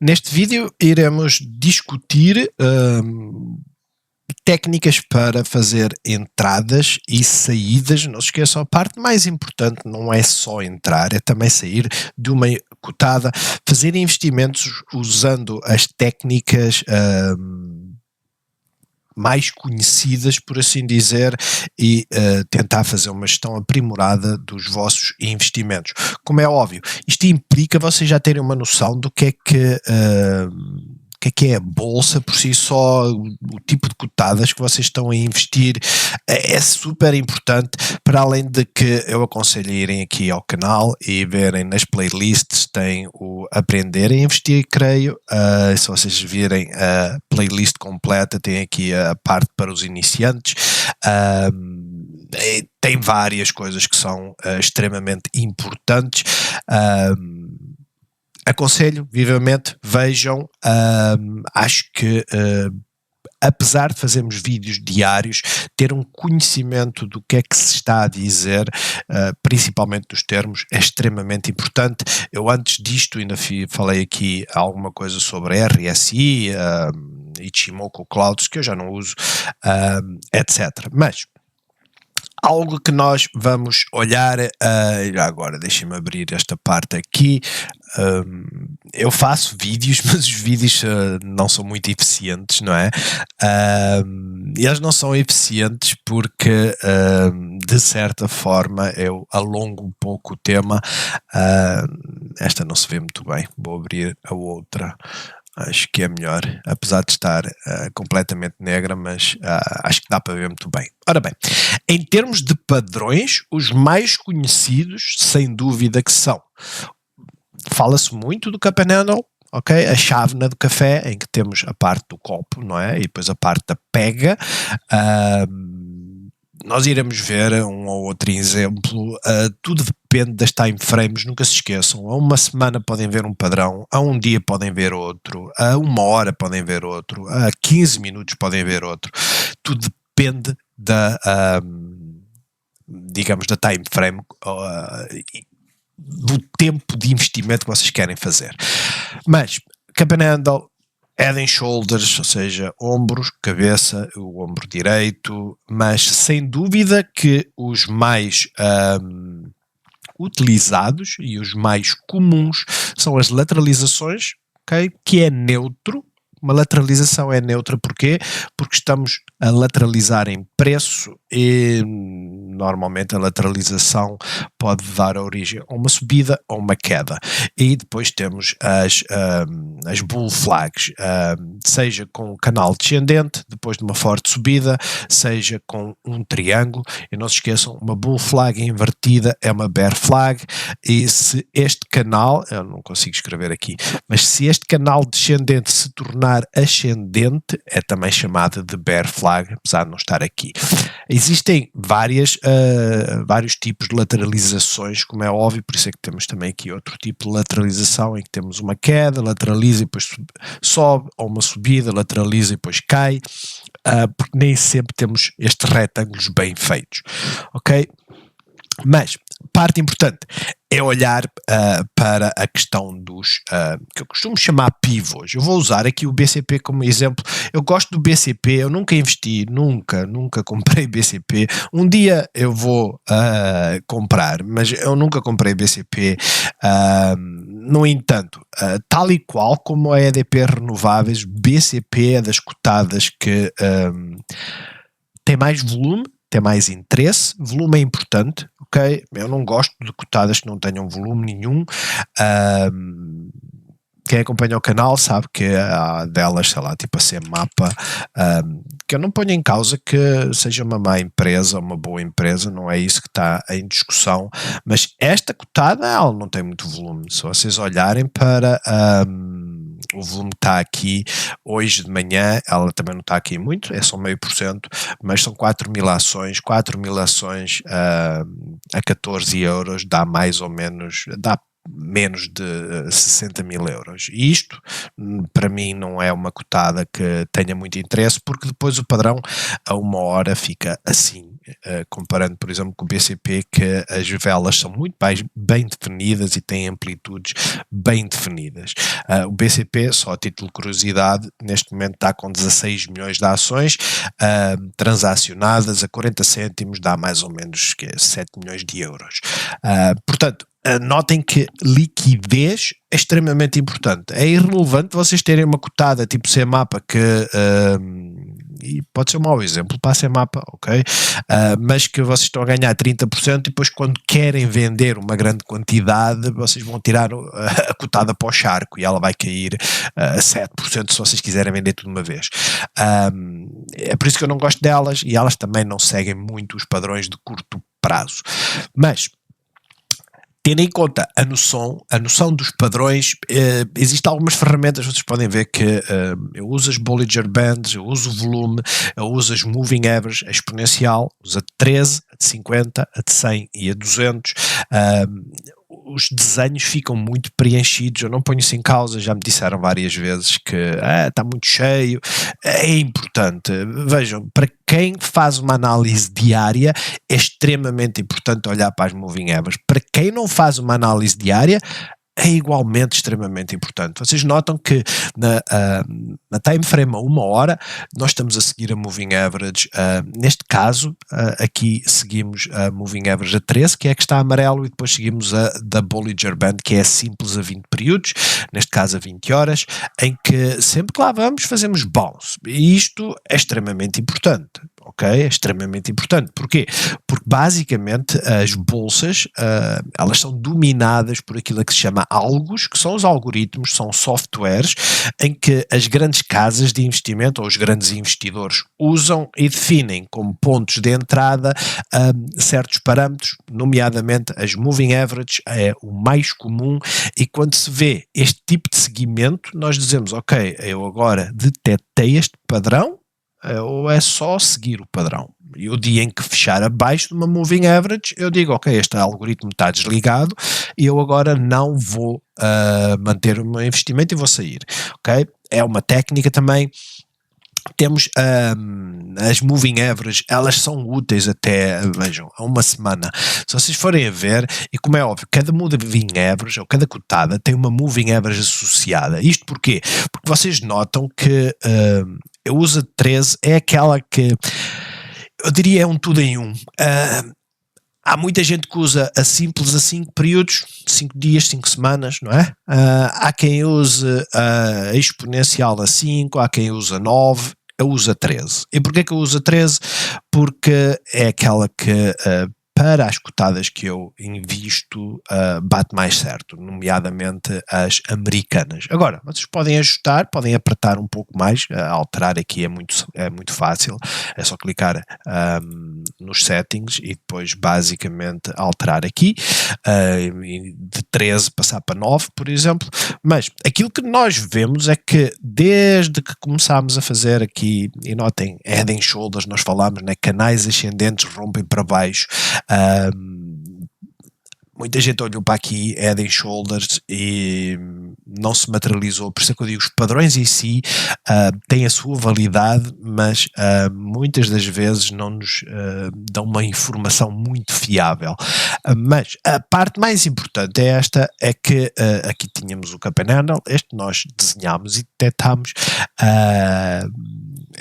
Neste vídeo iremos discutir técnicas para fazer entradas e saídas. Não se esqueçam, a parte mais importante não é só entrar, é também sair de uma cotada, fazer investimentos usando as técnicas mais conhecidas, por assim dizer, e tentar fazer uma gestão aprimorada dos vossos investimentos. Como é óbvio, isto implica vocês já terem uma noção do que é a bolsa por si só, o tipo de cotadas que vocês estão a investir é super importante, para além de que eu aconselho a irem aqui ao canal e verem nas playlists, tem o Aprender a Investir, creio, se vocês virem a playlist completa, tem aqui a parte para os iniciantes, tem várias coisas que são extremamente importantes. Aconselho vivamente, vejam, acho que apesar de fazermos vídeos diários, ter um conhecimento do que é que se está a dizer, principalmente dos termos, é extremamente importante. Eu antes disto ainda falei aqui alguma coisa sobre RSI, Ichimoku Clouds, que eu já não uso, etc. Mas algo que nós vamos olhar, agora deixem-me abrir esta parte aqui. Eu faço vídeos, mas os vídeos não são muito eficientes, não é? Eles não são eficientes porque, de certa forma, eu alongo um pouco o tema. Esta não se vê muito bem, vou abrir a outra. Acho que é melhor, apesar de estar completamente negra, mas acho que dá para ver muito bem. Ora bem, em termos de padrões, os mais conhecidos, sem dúvida que são, fala-se muito do cup and handle, ok? A chávena do café, em que temos a parte do copo, não é? E depois a parte da pega. Nós iremos ver um ou outro exemplo, tudo depende das time frames, nunca se esqueçam, a uma semana podem ver um padrão, a um dia podem ver outro, a uma hora podem ver outro, a 15 minutos podem ver outro, tudo depende digamos, da time frame, do tempo de investimento que vocês querem fazer. Mas, cup and handle, head and shoulders, ou seja, ombros, cabeça, o ombro direito, mas sem dúvida que os mais utilizados e os mais comuns são as lateralizações, okay? Que é neutro. Uma lateralização é neutra, porquê? Porque estamos a lateralizar em preço e normalmente a lateralização pode dar origem a uma subida ou uma queda. E depois temos as bull flags, seja com o canal descendente, depois de uma forte subida, seja com um triângulo. E não se esqueçam, uma bull flag invertida é uma bear flag, e se este canal, eu não consigo escrever aqui, mas se este canal descendente se tornar ascendente, é também chamada de bear flag, apesar de não estar aqui. Existem vários tipos de lateralizações, como é óbvio, por isso é que temos também aqui outro tipo de lateralização, em que temos uma queda, lateraliza e depois sobe, ou uma subida, lateraliza e depois cai, porque nem sempre temos estes retângulos bem feitos, ok? Mas, parte importante é olhar para a questão dos, que eu costumo chamar pivôs. Eu vou usar aqui o BCP como exemplo. Eu gosto do BCP, eu nunca investi, nunca comprei BCP. Um dia eu vou comprar, mas eu nunca comprei BCP. No entanto, tal e qual como a EDP Renováveis, BCP é das cotadas que tem mais volume, tem mais interesse. Volume é importante, ok? Eu não gosto de cotadas que não tenham volume nenhum. Quem acompanha o canal sabe que há delas, sei lá, tipo a CMAPA, que eu não ponho em causa que seja uma má empresa ou uma boa empresa, não é isso que está em discussão, mas esta cotada, ela não tem muito volume. Se vocês olharem para o volume que está aqui hoje de manhã, ela também não está aqui muito, é só 0,5%, mas são 4.000 ações, 4.000 ações a 14 euros, dá mais ou menos, dá menos de 60 mil euros. E isto, para mim, não é uma cotada que tenha muito interesse, porque depois o padrão a 1 hora fica assim, comparando, por exemplo, com o BCP, que as velas são muito bem definidas e têm amplitudes bem definidas. O BCP, só a título de curiosidade, neste momento está com 16 milhões de ações transacionadas a 40 cêntimos, dá mais ou menos 7 milhões de euros. Portanto, notem que liquidez é extremamente importante. É irrelevante vocês terem uma cotada tipo CMAPA que e pode ser um mau exemplo para a CMAPA, ok? Mas que vocês estão a ganhar 30% e depois quando querem vender uma grande quantidade vocês vão tirar a cotada para o charco e ela vai cair a 7% se vocês quiserem vender tudo de uma vez. É por isso que eu não gosto delas e elas também não seguem muito os padrões de curto prazo. Mas tendo em conta a noção dos padrões, existem algumas ferramentas, vocês podem ver que eu uso as Bollinger Bands, eu uso o volume, eu uso as Moving Average, a exponencial, uso a de 13, a de 50, a de 100 e a 200. Os desenhos ficam muito preenchidos, eu não ponho isso em causa, já me disseram várias vezes que está muito cheio, é importante, vejam, para quem faz uma análise diária é extremamente importante olhar para as moving averages, para quem não faz uma análise diária é igualmente extremamente importante. Vocês notam que na time frame a 1 hora nós estamos a seguir a moving average, neste caso aqui seguimos a moving average a 13, que é a que está amarelo, e depois seguimos a da Bollinger Band, que é simples a 20 períodos, neste caso a 20 horas, em que sempre que lá vamos fazemos bounce, e isto é extremamente importante. Ok? É extremamente importante. Porquê? Porque basicamente as bolsas elas são dominadas por aquilo que se chama algos, que são os algoritmos, são softwares em que as grandes casas de investimento ou os grandes investidores usam e definem como pontos de entrada certos parâmetros, nomeadamente as moving average é o mais comum, e quando se vê este tipo de seguimento nós dizemos, ok, eu agora detetei este padrão, ou é só seguir o padrão. E o dia em que fechar abaixo de uma moving average, eu digo, ok, este algoritmo está desligado e eu agora não vou manter o meu investimento e vou sair, ok? É uma técnica também. Temos as moving average, elas são úteis até, vejam, a 1 semana. Se vocês forem a ver, e como é óbvio, cada moving average ou cada cotada tem uma moving average associada. Isto porquê? Porque vocês notam que eu uso a 13, é aquela que eu diria é um tudo em um. Há muita gente que usa a simples a 5 períodos, 5 dias, 5 semanas, não é? Há quem use a exponencial a 5, há quem usa 9, eu uso a 13. E porquê que eu uso a 13? Porque é aquela que para as cotadas que eu invisto bate mais certo, nomeadamente as americanas. Agora, vocês podem ajustar, podem apertar um pouco mais, alterar aqui é muito fácil, é só clicar nos settings e depois basicamente alterar aqui, de 13 passar para 9, por exemplo, mas aquilo que nós vemos é que desde que começámos a fazer aqui, e notem, head and shoulders, nós falamos, né, canais ascendentes rompem para baixo, muita gente olhou para aqui, head and shoulders, e não se materializou. Por isso é que eu digo, os padrões em si têm a sua validade, mas muitas das vezes não nos dão uma informação muito fiável. Mas a parte mais importante é esta, é que aqui tínhamos o cup and handle, este nós desenhámos e detectámos,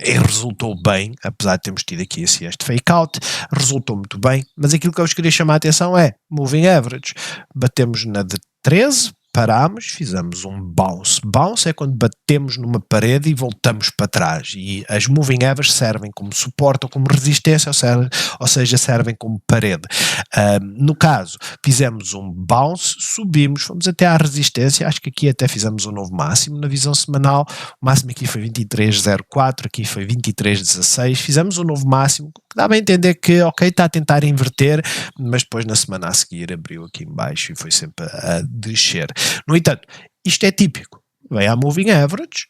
e resultou bem, apesar de termos tido aqui este fake out, resultou muito bem, mas aquilo que eu vos queria chamar a atenção é moving average. Batemos na de 13, parámos, fizemos um bounce. Bounce é quando batemos numa parede e voltamos para trás, e as moving averages servem como suporte ou como resistência, ou seja, servem como parede. No caso, fizemos um bounce, subimos, fomos até à resistência, acho que aqui até fizemos um novo máximo na visão semanal, o máximo aqui foi 23,04, aqui foi 23,16, fizemos um novo máximo, que dá bem a entender que, ok, está a tentar inverter, mas depois na semana a seguir abriu aqui em baixo e foi sempre a descer. No entanto, isto é típico, veio à moving average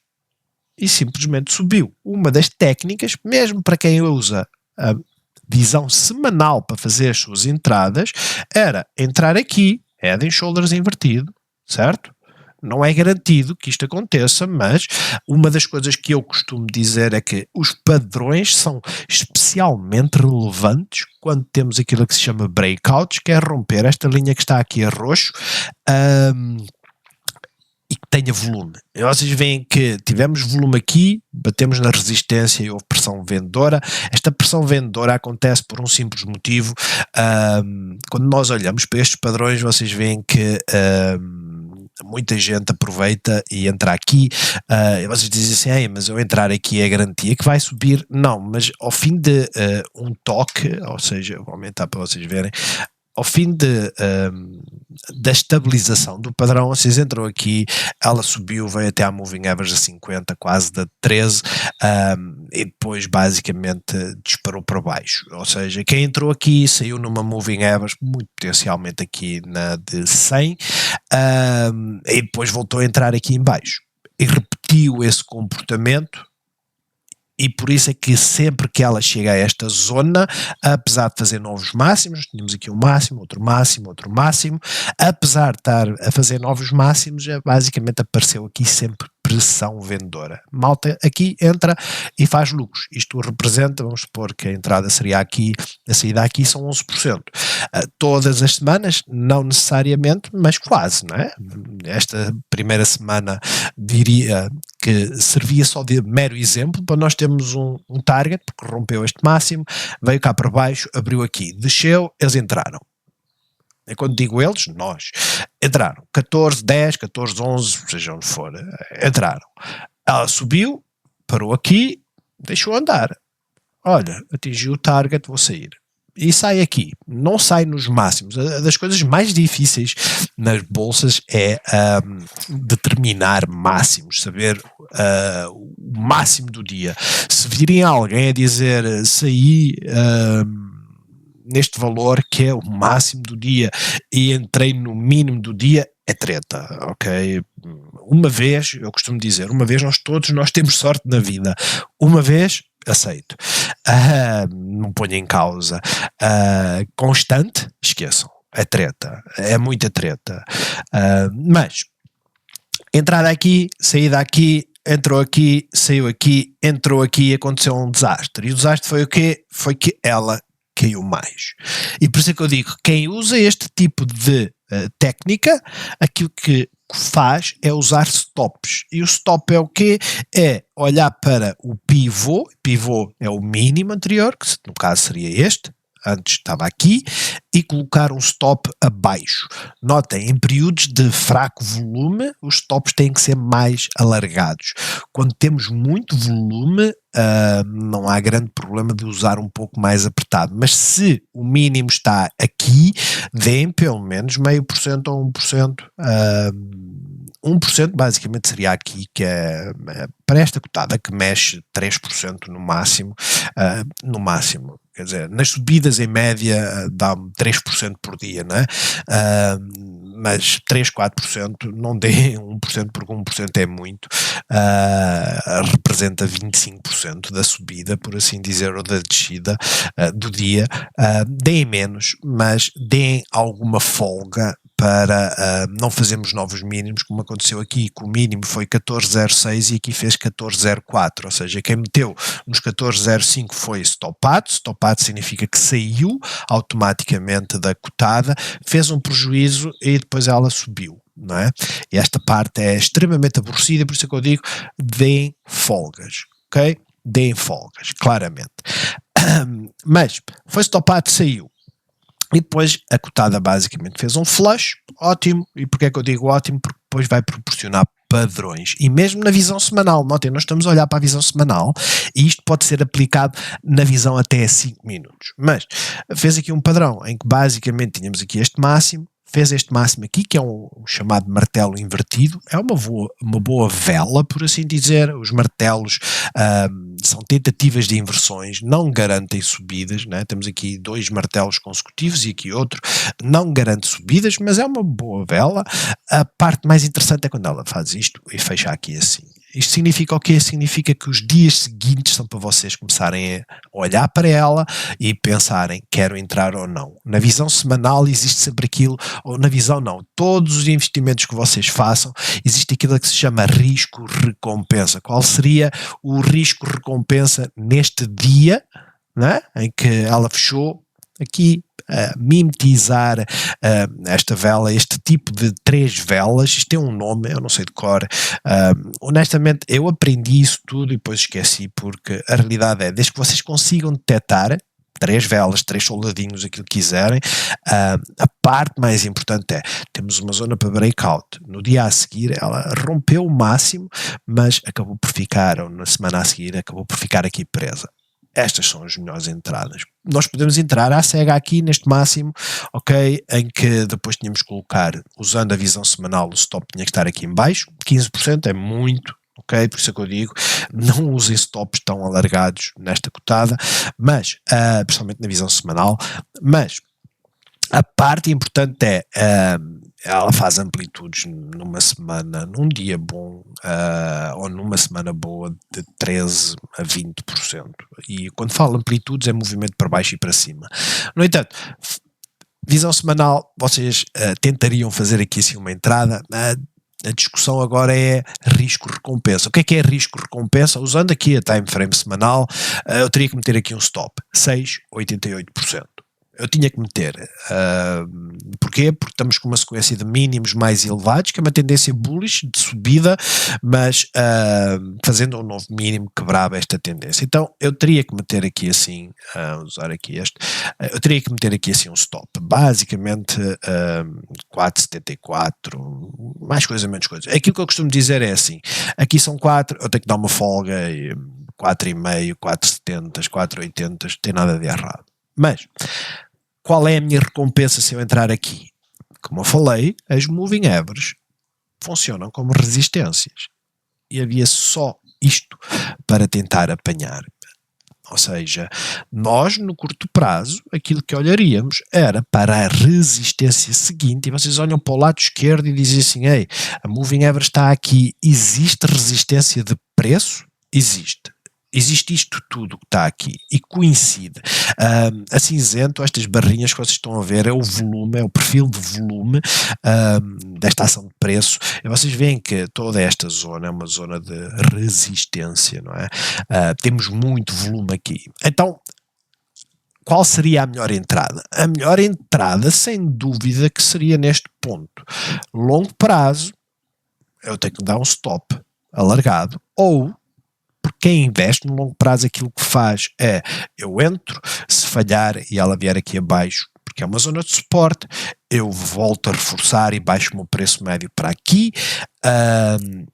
e simplesmente subiu. Uma das técnicas, mesmo para quem usa a visão semanal para fazer as suas entradas, era entrar aqui, Head and Shoulders invertido, certo? Não é garantido que isto aconteça, mas uma das coisas que eu costumo dizer é que os padrões são especialmente relevantes quando temos aquilo que se chama breakouts, que é romper esta linha que está aqui a roxo, e que tenha volume. E vocês veem que tivemos volume aqui, batemos na resistência e houve pressão vendedora. Esta pressão vendedora acontece por um simples motivo. Quando nós olhamos para estes padrões, vocês veem que muita gente aproveita e entra aqui, e vocês dizem assim, mas eu entrar aqui é garantia que vai subir. Não, mas ao fim de um toque, ou seja, vou aumentar para vocês verem, ao fim da estabilização do padrão, vocês entram aqui, ela subiu, veio até à Moving Average a 50, quase da 13, e depois basicamente disparou para baixo. Ou seja, quem entrou aqui saiu numa Moving Average, muito potencialmente aqui na de 100, e depois voltou a entrar aqui em baixo. E repetiu esse comportamento. E por isso é que sempre que ela chega a esta zona, apesar de fazer novos máximos, tínhamos aqui um máximo, outro máximo, outro máximo, apesar de estar a fazer novos máximos, basicamente apareceu aqui sempre pressão vendedora. Malta aqui entra e faz lucros. Isto representa, vamos supor que a entrada seria aqui, a saída aqui são 11%. Todas as semanas, não necessariamente, mas quase, não é? Esta primeira semana diria que servia só de mero exemplo para nós termos um target, porque rompeu este máximo, veio cá para baixo, abriu aqui, desceu, eles entraram. E quando digo eles, nós entraram, 14, 10, 14, 11, seja onde for, entraram. Ela subiu, parou aqui, deixou andar. Olha, atingiu o target, vou sair. E sai aqui, não sai nos máximos. Das coisas mais difíceis nas bolsas é determinar máximos, saber o máximo do dia. Se virem alguém a dizer saí neste valor que é o máximo do dia e entrei no mínimo do dia, é treta, ok? Uma vez, eu costumo dizer, uma vez nós temos sorte na vida. Uma vez aceito, não ponho em causa, constante, esqueçam, é treta, é muita treta, mas entrada aqui, saída aqui, entrou aqui, saiu aqui, entrou aqui, aconteceu um desastre. E o desastre foi o quê? Foi que ela caiu mais. E por isso é que eu digo, quem usa este tipo de técnica, aquilo que faz é usar stops. E o stop é o quê? É olhar para o pivô é o mínimo anterior, que no caso seria este, antes estava aqui, e colocar um stop abaixo. Notem, em períodos de fraco volume, os stops têm que ser mais alargados. Quando temos muito volume, não há grande problema de usar um pouco mais apertado, mas se o mínimo está aqui, deem pelo menos 0,5% ou 1%. 1% basicamente seria aqui, que é para esta cotada que mexe 3% no máximo, quer dizer, nas subidas em média dá 3% por dia, não é? Mas 3, 4% não dê 1%, porque 1% é muito, representa 25% da subida, por assim dizer, ou da descida do dia. Deem menos, mas deem alguma folga para não fazermos novos mínimos, como aconteceu aqui, que o mínimo foi 14,06 e aqui fez 14,04, ou seja, quem meteu nos 14,05 foi stopado significa que saiu automaticamente da cotada, fez um prejuízo e depois ela subiu, não é? E esta parte é extremamente aborrecida, por isso é que eu digo, deem folgas, ok? Deem folgas, claramente. Mas foi stopado, saiu. E depois a cotada basicamente fez um flush, ótimo. E porquê é que eu digo ótimo? Porque depois vai proporcionar padrões. E mesmo na visão semanal, notem, nós estamos a olhar para a visão semanal e isto pode ser aplicado na visão até 5 minutos. Mas fez aqui um padrão em que basicamente tínhamos aqui este máximo, fez este máximo aqui, que é um chamado martelo invertido, é uma boa vela, por assim dizer. Os martelos são tentativas de inversões, não garantem subidas, né? Temos aqui 2 martelos consecutivos e aqui outro, não garante subidas, mas é uma boa vela. A parte mais interessante é quando ela faz isto e fecha aqui assim. Isto significa o quê? Significa que os dias seguintes são para vocês começarem a olhar para ela e pensarem, quero entrar ou não. Na visão semanal existe sempre aquilo, ou na visão não, todos os investimentos que vocês façam, existe aquilo que se chama risco-recompensa. Qual seria o risco-recompensa neste dia, né, em que ela fechou aqui? Mimetizar esta vela, este tipo de 3 velas, isto tem um nome, eu não sei de cor, honestamente eu aprendi isso tudo e depois esqueci, porque a realidade é, desde que vocês consigam detectar 3 velas, 3 soldadinhos, aquilo que quiserem, a parte mais importante é, temos uma zona para breakout, no dia a seguir ela rompeu o máximo, mas acabou por ficar, ou na semana a seguir acabou por ficar aqui presa. Estas são as melhores entradas. Nós podemos entrar à cega aqui neste máximo, ok, em que depois tínhamos que colocar, usando a visão semanal, o stop tinha que estar aqui em baixo, 15% é muito, ok, por isso é que eu digo, não usem stops tão alargados nesta cotada, mas, principalmente na visão semanal, mas a parte importante é, ela faz amplitudes numa semana, num dia bom, ou numa semana boa, de 13% a 20%. E quando falo amplitudes é movimento para baixo e para cima. No entanto, visão semanal, vocês tentariam fazer aqui assim uma entrada. A discussão agora é risco-recompensa. O que é risco-recompensa? Usando aqui a time frame semanal, eu teria que meter aqui um stop, 6,88%. Eu tinha que meter. Porquê? Porque estamos com uma sequência de mínimos mais elevados, que é uma tendência bullish de subida, mas fazendo um novo mínimo quebrava esta tendência. Então eu teria que meter aqui assim, usar aqui este, eu teria que meter aqui assim um stop. Basicamente 4,74, mais coisa, menos coisa. Aquilo que eu costumo dizer é assim, aqui são 4, eu tenho que dar uma folga, 4,5, 4,70, 4,80, tem nada de errado. Mas, qual é a minha recompensa se eu entrar aqui? Como eu falei, as moving averages funcionam como resistências. E havia só isto para tentar apanhar. Ou seja, nós no curto prazo, aquilo que olharíamos era para a resistência seguinte, e vocês olham para o lado esquerdo e dizem assim, ei, a moving average está aqui, existe resistência de preço? Existe. Existe isto tudo que está aqui e coincide. A cinzento, estas barrinhas que vocês estão a ver, é o volume, é o perfil de volume desta ação de preço. E vocês veem que toda esta zona é uma zona de resistência, não é? Temos muito volume aqui. Então, qual seria a melhor entrada? A melhor entrada, sem dúvida, que seria neste ponto. Longo prazo, eu tenho que dar um stop alargado, ou porque quem investe no longo prazo aquilo que faz é, eu entro, se falhar e ela vier aqui abaixo, porque é uma zona de suporte, eu volto a reforçar e baixo o meu preço médio para aqui,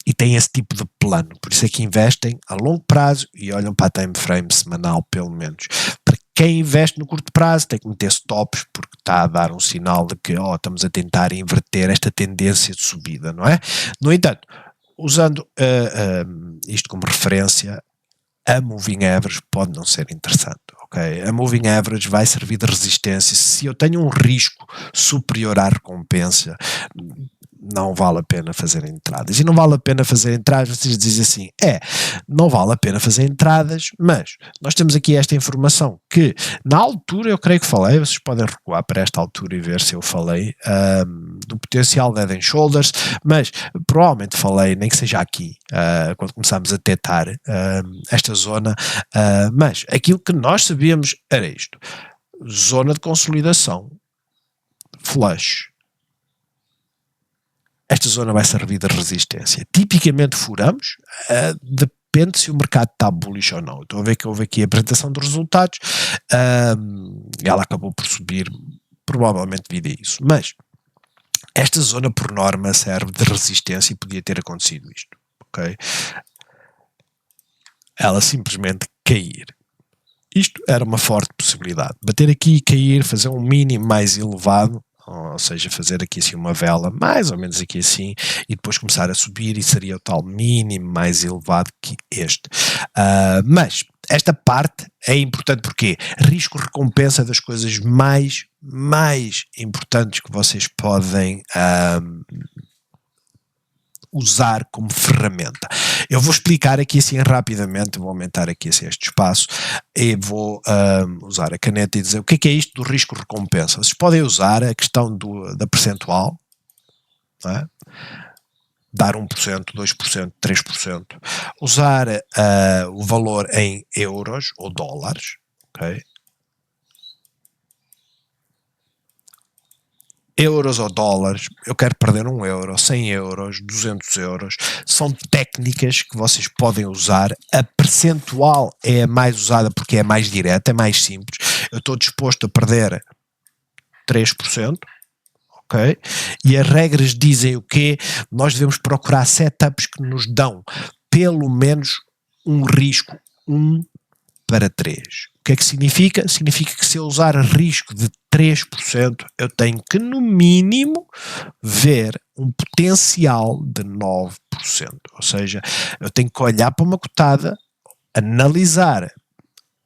e tem esse tipo de plano. Por isso é que investem a longo prazo e olham para a time frame semanal, pelo menos. Para quem investe no curto prazo tem que meter stops, porque está a dar um sinal de que estamos a tentar inverter esta tendência de subida, não é? No entanto, usando isto como referência, a moving average pode não ser interessante, ok? A moving average vai servir de resistência. Se eu tenho um risco superior à recompensa, não vale a pena fazer entradas. E não vale a pena fazer entradas, vocês dizem assim, não vale a pena fazer entradas, mas nós temos aqui esta informação que, na altura, eu creio que falei, vocês podem recuar para esta altura e ver se eu falei do potencial de head and shoulders, mas provavelmente falei, nem que seja aqui, quando começámos a detectar esta zona, mas aquilo que nós sabíamos era isto, zona de consolidação, flush. Esta zona vai servir de resistência. Tipicamente furamos, depende se o mercado está bullish ou não. Estou a ver que houve aqui a apresentação dos resultados, e ela acabou por subir, provavelmente devido a isso. Mas esta zona, por norma, serve de resistência e podia ter acontecido isto. Ok? Ela simplesmente cair. Isto era uma forte possibilidade. Bater aqui e cair, fazer um mínimo mais elevado, ou seja, fazer aqui assim uma vela mais ou menos aqui assim, e depois começar a subir e seria o tal mínimo mais elevado que este. Mas esta parte é importante porque risco-recompensa é das coisas mais importantes que vocês podem usar como ferramenta. Eu vou explicar aqui assim rapidamente, vou aumentar aqui assim este espaço e vou usar a caneta e dizer o que é isto do risco-recompensa. Vocês podem usar a questão da percentual, não é? Dar 1%, 2%, 3%, usar o valor em euros ou dólares, ok? Euros ou dólares, eu quero perder 1 euro, 100 euros, 200 euros, são técnicas que vocês podem usar. A percentual é a mais usada porque é mais direta, é mais simples. Eu estou disposto a perder 3%, ok? E as regras dizem o quê? Nós devemos procurar setups que nos dão pelo menos um risco 1 para 3. O que é que significa? Significa que se eu usar risco de 3%, eu tenho que, no mínimo, ver um potencial de 9%. Ou seja, eu tenho que olhar para uma cotada, analisar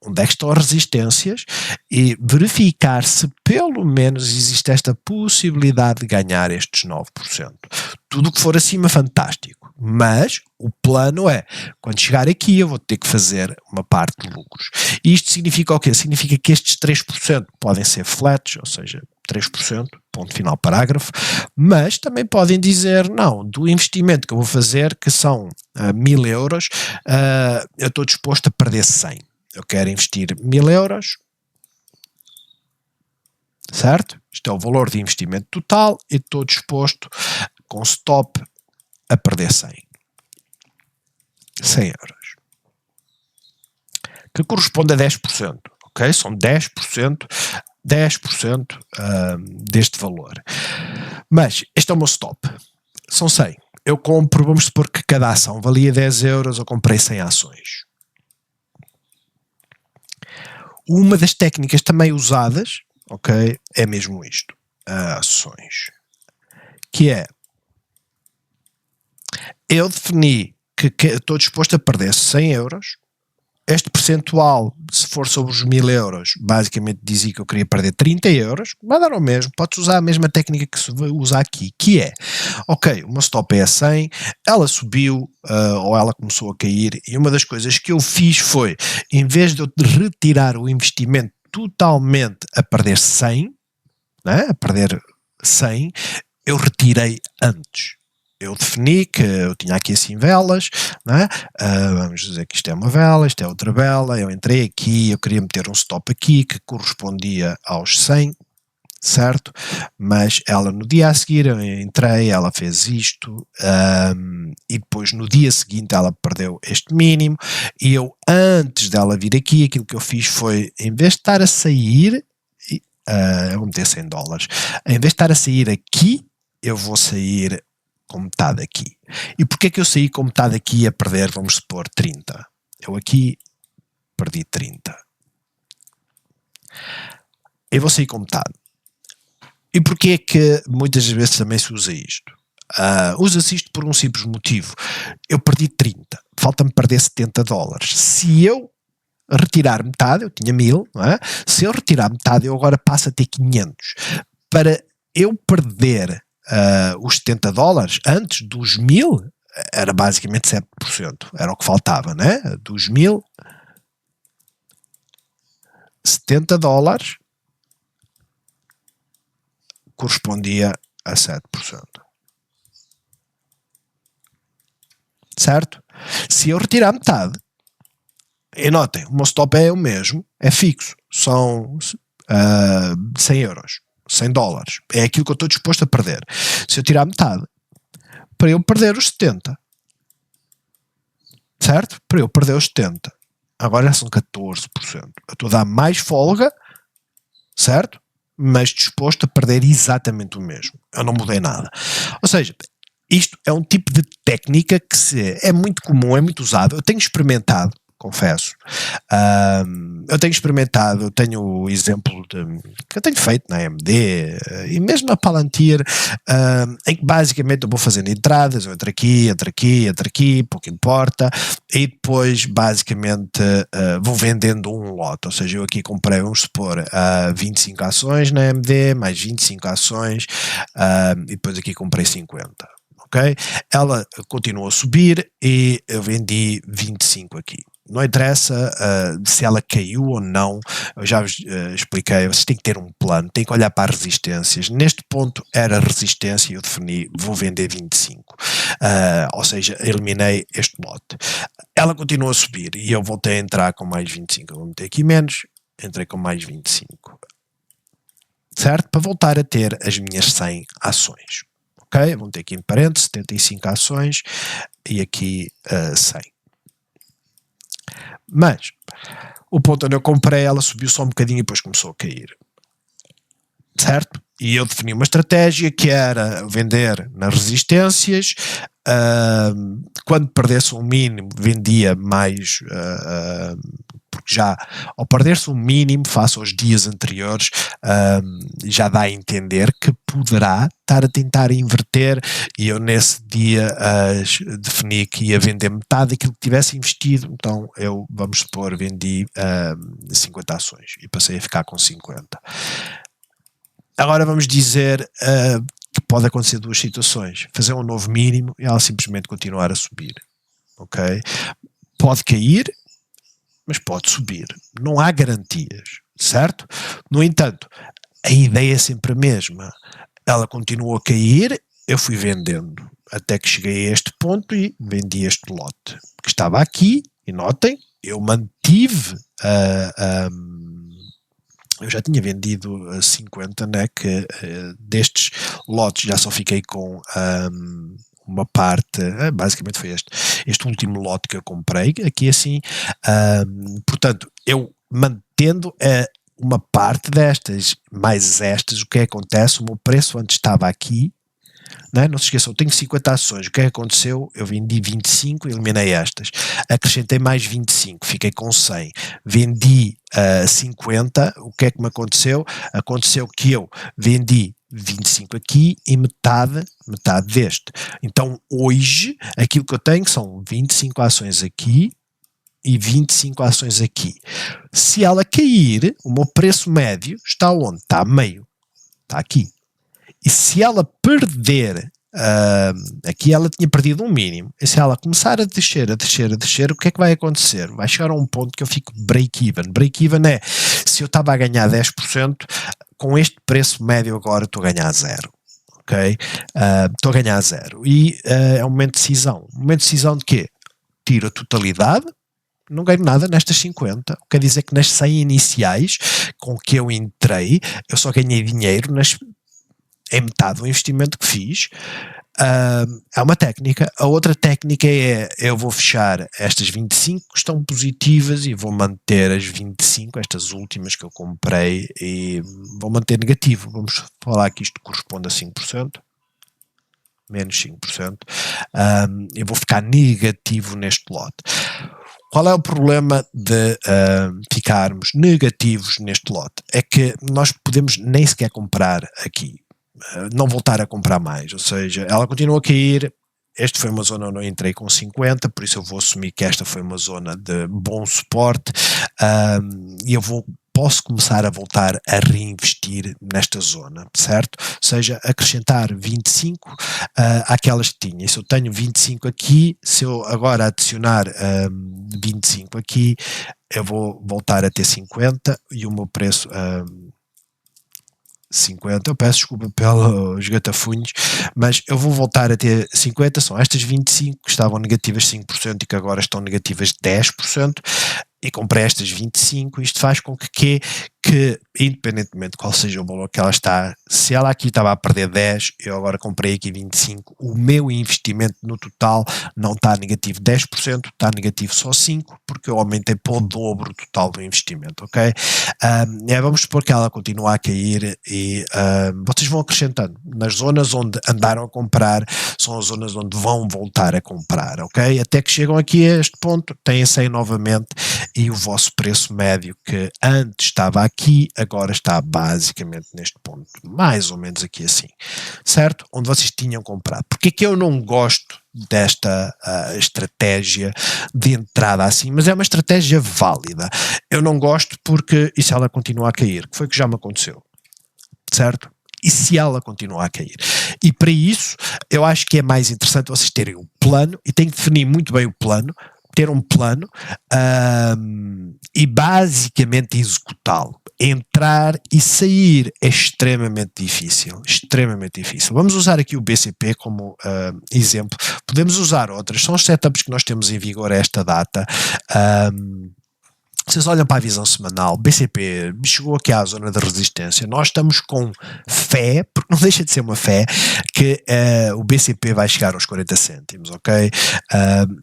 onde é que estão as resistências e verificar se pelo menos existe esta possibilidade de ganhar estes 9%. Tudo o que for acima, fantástico. Mas o plano é, quando chegar aqui eu vou ter que fazer uma parte de lucros. E isto significa o quê? Significa que estes 3% podem ser flats, ou seja, 3%, ponto final parágrafo, mas também podem dizer, não, do investimento que eu vou fazer, que são 1000 euros, eu estou disposto a perder 100. Eu quero investir 1000 euros, certo? Isto é o valor de investimento total e estou disposto, com stop, a perder 100 euros. Que corresponde a 10%, ok? São 10% deste valor. Mas este é o meu stop. São 100. Eu compro, vamos supor que cada ação valia 10 euros, eu comprei 100 ações. Uma das técnicas também usadas, ok, é mesmo isto, ações, que é, eu defini que estou disposto a perder 100 euros, este percentual, se for sobre os 1000 euros, basicamente dizia que eu queria perder 30 euros, vai dar ao mesmo, podes usar a mesma técnica que se usa aqui, que é, ok, uma stop é a 100, ela subiu ou ela começou a cair e uma das coisas que eu fiz foi, em vez de eu retirar o investimento totalmente a perder 100, né, a perder 100, eu retirei antes. Eu defini que eu tinha aqui assim velas, né? Vamos dizer que isto é uma vela, isto é outra vela, eu entrei aqui, eu queria meter um stop aqui que correspondia aos 100, certo? Mas ela no dia a seguir, eu entrei, ela fez isto, e depois no dia seguinte ela perdeu este mínimo, e eu antes dela vir aqui, aquilo que eu fiz foi, em vez de estar a sair, eu vou meter 100 dólares, em vez de estar a sair aqui, eu vou sair com metade aqui. E porquê que eu saí com metade aqui a perder, vamos supor, 30? Eu aqui perdi 30. Eu vou sair com metade. E porquê que muitas vezes também se usa isto? Usa-se isto por um simples motivo. Eu perdi 30, falta-me perder 70 dólares. Se eu retirar metade, eu tinha 1000, não é? Se eu retirar metade, eu agora passo a ter 500. Para eu perder os 70 dólares antes dos 1000, era basicamente 7%, era o que faltava, né? Dos 1000, 70 dólares correspondia a 7%. Certo? Se eu retirar metade, e notem, o meu stop é o mesmo, é fixo, são 100 euros. 100 dólares, é aquilo que eu estou disposto a perder. Se eu tirar metade, para eu perder os 70, certo? Para eu perder os 70, agora já são 14%. Eu estou a dar mais folga, certo? Mas disposto a perder exatamente o mesmo. Eu não mudei nada. Ou seja, isto é um tipo de técnica que é muito comum, é muito usado. Eu tenho experimentado, confesso. Eu tenho experimentado, eu tenho o exemplo que eu tenho feito na AMD e mesmo na Palantir, em que basicamente eu vou fazendo entradas, eu entro aqui, pouco importa, e depois basicamente vou vendendo um lote, ou seja, eu aqui comprei, vamos supor, 25 ações na AMD, mais 25 ações, e depois aqui comprei 50. ok? Ela continuou a subir e eu vendi 25 aqui. Não interessa se ela caiu ou não, eu já vos expliquei, vocês têm que ter um plano, têm que olhar para as resistências. Neste ponto era resistência e eu defini, vou vender 25. Ou seja, eliminei este lote. Ela continuou a subir e eu voltei a entrar com mais 25. Eu vou meter aqui menos, entrei com mais 25. Certo? Para voltar a ter as minhas 100 ações. Ok? Vou meter aqui em parênteses, 75 ações e aqui 100. Mas o ponto onde eu comprei, ela subiu só um bocadinho e depois começou a cair. Certo? E eu defini uma estratégia que era vender nas resistências, quando perdesse um mínimo vendia mais, porque já ao perder-se um mínimo face aos dias anteriores, já dá a entender que poderá estar a tentar inverter, e eu nesse dia defini que ia vender metade daquilo que tivesse investido, então eu, vamos supor, vendi 50 ações e passei a ficar com 50. Agora vamos dizer que pode acontecer duas situações. Fazer um novo mínimo e ela simplesmente continuar a subir. Ok? Pode cair, mas pode subir. Não há garantias, certo? No entanto, a ideia é sempre a mesma. Ela continuou a cair, eu fui vendendo até que cheguei a este ponto e vendi este lote que estava aqui, e notem, eu mantive eu já tinha vendido 50, né, que destes lotes já só fiquei com uma parte, basicamente foi este último lote que eu comprei, aqui assim, portanto, eu mantendo uma parte destas, mais estas, o que acontece, o meu preço antes estava aqui, não se esqueçam, eu tenho 50 ações, o que aconteceu? Eu vendi 25 e eliminei estas, acrescentei mais 25, fiquei com 100, vendi 50, o que é que me aconteceu? Aconteceu que eu vendi 25 aqui e metade deste. Então hoje aquilo que eu tenho são 25 ações aqui e 25 ações aqui. Se ela cair, o meu preço médio está onde? Está a meio, está aqui. E se ela perder, aqui ela tinha perdido um mínimo, e se ela começar a descer, o que é que vai acontecer? Vai chegar a um ponto que eu fico break-even. Break-even é, se eu estava a ganhar 10%, com este preço médio agora estou a ganhar 0. Ok? Estou a ganhar 0. E é um momento de decisão. Um momento de decisão de quê? Tiro a totalidade, não ganho nada nestas 50, quer dizer que nas 100 iniciais com que eu entrei, eu só ganhei dinheiro é metade do investimento que fiz. É uma técnica. A outra técnica é, eu vou fechar estas 25 que estão positivas e vou manter as 25, estas últimas que eu comprei, e vou manter negativo. Vamos falar que isto corresponde a 5%. Menos 5%. Eu vou ficar negativo neste lote. Qual é o problema de ficarmos negativos neste lote? É que nós podemos nem sequer comprar aqui. Não voltar a comprar mais, ou seja, ela continua a cair. Esta foi uma zona onde eu entrei com 50, por isso eu vou assumir que esta foi uma zona de bom suporte, e eu posso começar a voltar a reinvestir nesta zona, certo? Ou seja, acrescentar 25 àquelas que tinha. E se eu tenho 25 aqui, se eu agora adicionar 25 aqui, eu vou voltar a ter 50 e o meu preço 50, eu peço desculpa pelos gatafunhos, mas eu vou voltar a ter 50, são estas 25 que estavam negativas 5% e que agora estão negativas 10%, e comprei estas 25, isto faz com que independentemente de qual seja o valor que ela está, se ela aqui estava a perder 10, eu agora comprei aqui 25, o meu investimento no total não está negativo 10%, está negativo só 5%, porque eu aumentei para o dobro total do investimento, ok? Vamos supor que ela continua a cair e vocês vão acrescentando. Nas zonas onde andaram a comprar, são as zonas onde vão voltar a comprar, ok? Até que chegam aqui a este ponto, têm 100 novamente, e o vosso preço médio que antes estava aqui, agora está basicamente neste ponto, mais ou menos aqui assim, certo? Onde vocês tinham comprado. Porque é que eu não gosto desta estratégia de entrada assim, mas é uma estratégia válida. Eu não gosto porque, e se ela continua a cair, que foi que já me aconteceu, certo? e se ela continuar a cair. E para isso, eu acho que é mais interessante vocês terem um plano, e têm que definir muito bem o plano, ter um plano e basicamente executá-lo. Entrar e sair é extremamente difícil, extremamente difícil. Vamos usar aqui o BCP como exemplo. Podemos usar outras, são os setups que nós temos em vigor a esta data. Vocês olham para a visão semanal, BCP chegou aqui à zona de resistência, nós estamos com fé, porque não deixa de ser uma fé, que o BCP vai chegar aos 40 cêntimos, ok?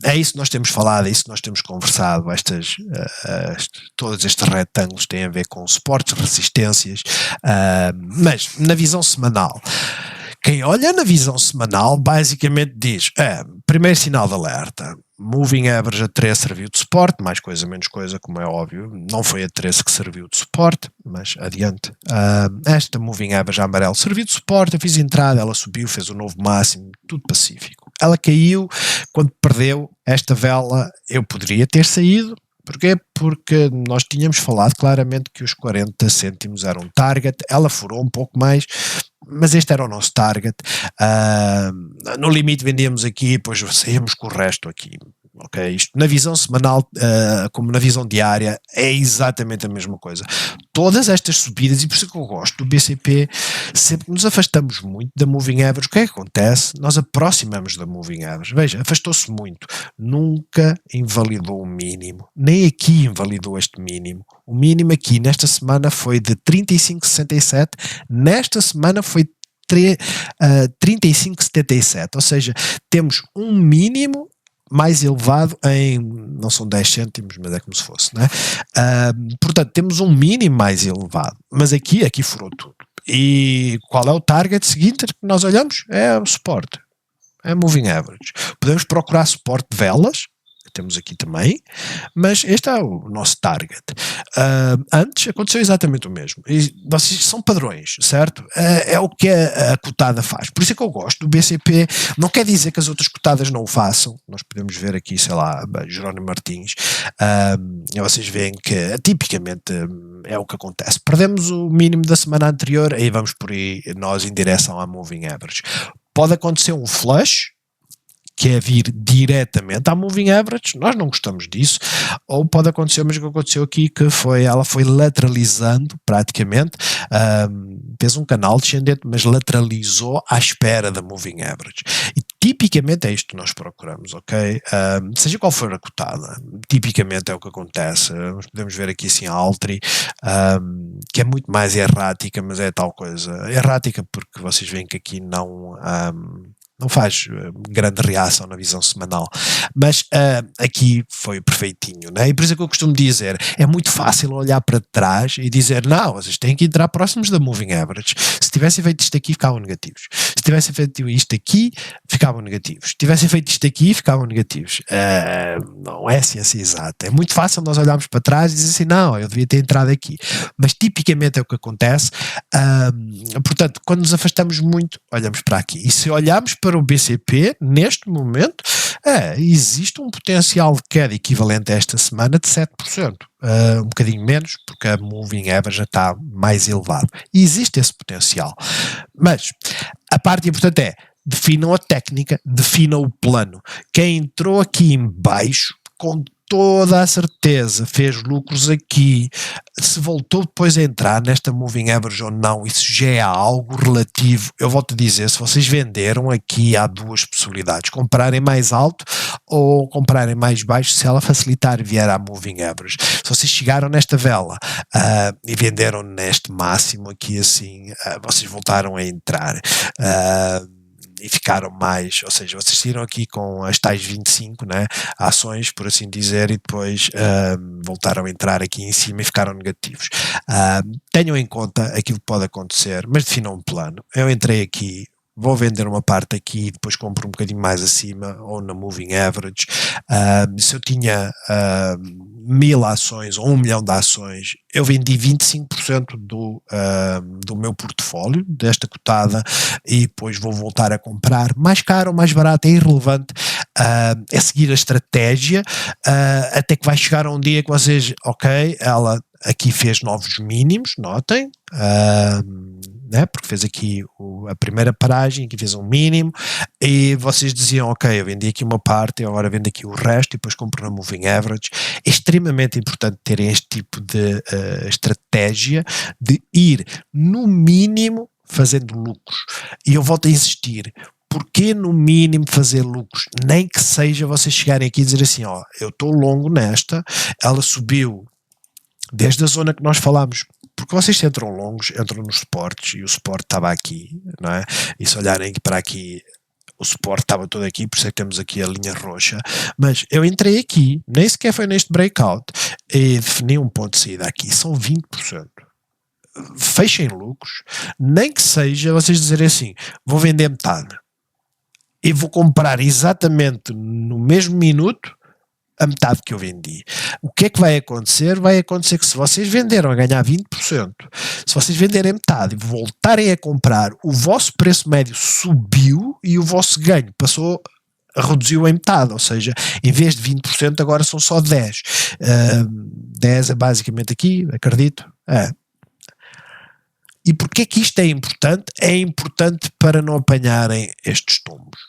É isso que nós temos falado, é isso que nós temos conversado, todos estes retângulos têm a ver com suportes, resistências, mas na visão semanal, quem olha na visão semanal basicamente diz, primeiro sinal de alerta, moving average a 13 serviu de suporte, mais coisa, menos coisa, como é óbvio, não foi a 13 que serviu de suporte, mas adiante. Esta moving average amarelo serviu de suporte, eu fiz entrada, ela subiu, fez o novo máximo, tudo pacífico. Ela caiu, quando perdeu esta vela, eu poderia ter saído. Porquê? Porque nós tínhamos falado claramente que os 40 cêntimos eram um target, ela furou um pouco mais, mas este era o nosso target. No limite vendíamos aqui, depois saímos com o resto aqui. Okay? Isto na visão semanal, como na visão diária, é exatamente a mesma coisa. Todas estas subidas, e por isso que eu gosto do BCP, sempre que nos afastamos muito da moving average, o que é que acontece? Nós aproximamos da moving average. Veja, afastou-se muito, nunca invalidou o mínimo, nem aqui invalidou este mínimo. O mínimo aqui nesta semana foi de 35,67, nesta semana foi 35,77, ou seja, temos um mínimo mais elevado em, não são 10 cêntimos, mas é como se fosse, né? Portanto, temos um mínimo mais elevado, mas aqui furou tudo. E qual é o target seguinte que nós olhamos? É o suporte, é moving average. Podemos procurar suporte de velas, que temos aqui também, mas este é o nosso target. Antes aconteceu exatamente o mesmo. E vocês são padrões, certo? É o que a cotada faz. Por isso é que eu gosto do BCP. Não quer dizer que as outras cotadas não o façam. Nós podemos ver aqui, sei lá, Jerónimo Martins. E vocês veem que tipicamente é o que acontece. Perdemos o mínimo da semana anterior, aí vamos por aí nós em direção à moving average. Pode acontecer um flush, que é vir diretamente à moving average, nós não gostamos disso, ou pode acontecer o mesmo que aconteceu aqui, que ela foi lateralizando praticamente, fez um canal descendente, mas lateralizou à espera da moving average. E tipicamente é isto que nós procuramos, ok? Seja qual for a cotada, tipicamente é o que acontece. Podemos ver aqui assim a Altri, que é muito mais errática, mas é tal coisa. Errática porque vocês veem que aqui não faz grande reação na visão semanal, mas aqui foi perfeitinho, né? E por isso é que eu costumo dizer, é muito fácil olhar para trás e dizer, não, vocês têm que entrar próximos da moving average. Se tivessem feito isto aqui, ficavam negativos. Se tivessem feito isto aqui, ficavam negativos. Se tivessem feito isto aqui, ficavam negativos. Não é ciência exata. É muito fácil nós olharmos para trás e dizer assim, não, eu devia ter entrado aqui. Mas tipicamente é o que acontece. Portanto, quando nos afastamos muito, olhamos para aqui. E se olharmos para o BCP, neste momento, existe um potencial de queda equivalente a esta semana de 7%. Um bocadinho menos, porque a moving average já está mais elevado. E existe esse potencial. Mas a parte importante é, definam a técnica, definam o plano. Quem entrou aqui em baixo, com toda a certeza fez lucros aqui, se voltou depois a entrar nesta moving average ou não, isso já é algo relativo. Eu volto a dizer, se vocês venderam aqui, há duas possibilidades, comprarem mais alto ou comprarem mais baixo, se ela facilitar vier à moving average. Se vocês chegaram nesta vela e venderam neste máximo aqui assim, vocês voltaram a entrar e ficaram mais, ou seja, vocês saíram aqui com as tais 25, né, ações, por assim dizer, e depois voltaram a entrar aqui em cima e ficaram negativos. Tenham em conta aquilo que pode acontecer, mas definam um plano. Eu entrei aqui, vou vender uma parte aqui e depois compro um bocadinho mais acima ou na moving average. Se eu tinha 1000 ações ou 1 milhão de ações, eu vendi 25% do meu portfólio, desta cotada, e depois vou voltar a comprar mais caro ou mais barato, é irrelevante, é seguir a estratégia, até que vai chegar um dia que vocês, ok, ela aqui fez novos mínimos, notem, né, porque fez aqui a primeira paragem, aqui fez um mínimo, e vocês diziam, ok, eu vendi aqui uma parte, agora vendo aqui o resto, e depois compro na Moving Average. É extremamente importante terem este tipo de estratégia de ir, no mínimo, fazendo lucros. E eu volto a insistir, porque no mínimo fazer lucros? Nem que seja vocês chegarem aqui e dizer assim, ó, eu estou longo nesta, ela subiu desde a zona que nós falámos, porque vocês entram longos, entram nos suportes, e o suporte estava aqui, não é? E se olharem para aqui, o suporte estava todo aqui, por isso é que temos aqui a linha roxa, mas eu entrei aqui, nem sequer foi neste breakout, e defini um ponto de saída aqui, são 20%. Fechem lucros, nem que seja vocês dizerem assim, vou vender metade, e vou comprar exatamente no mesmo minuto a metade que eu vendi. O que é que vai acontecer? Vai acontecer que se vocês venderam a ganhar 20%, se vocês venderem metade e voltarem a comprar, o vosso preço médio subiu e o vosso ganho reduziu em metade, ou seja, em vez de 20% agora são só 10%. 10 é basicamente aqui, acredito. E porquê que isto é importante? É importante para não apanharem estes tombos,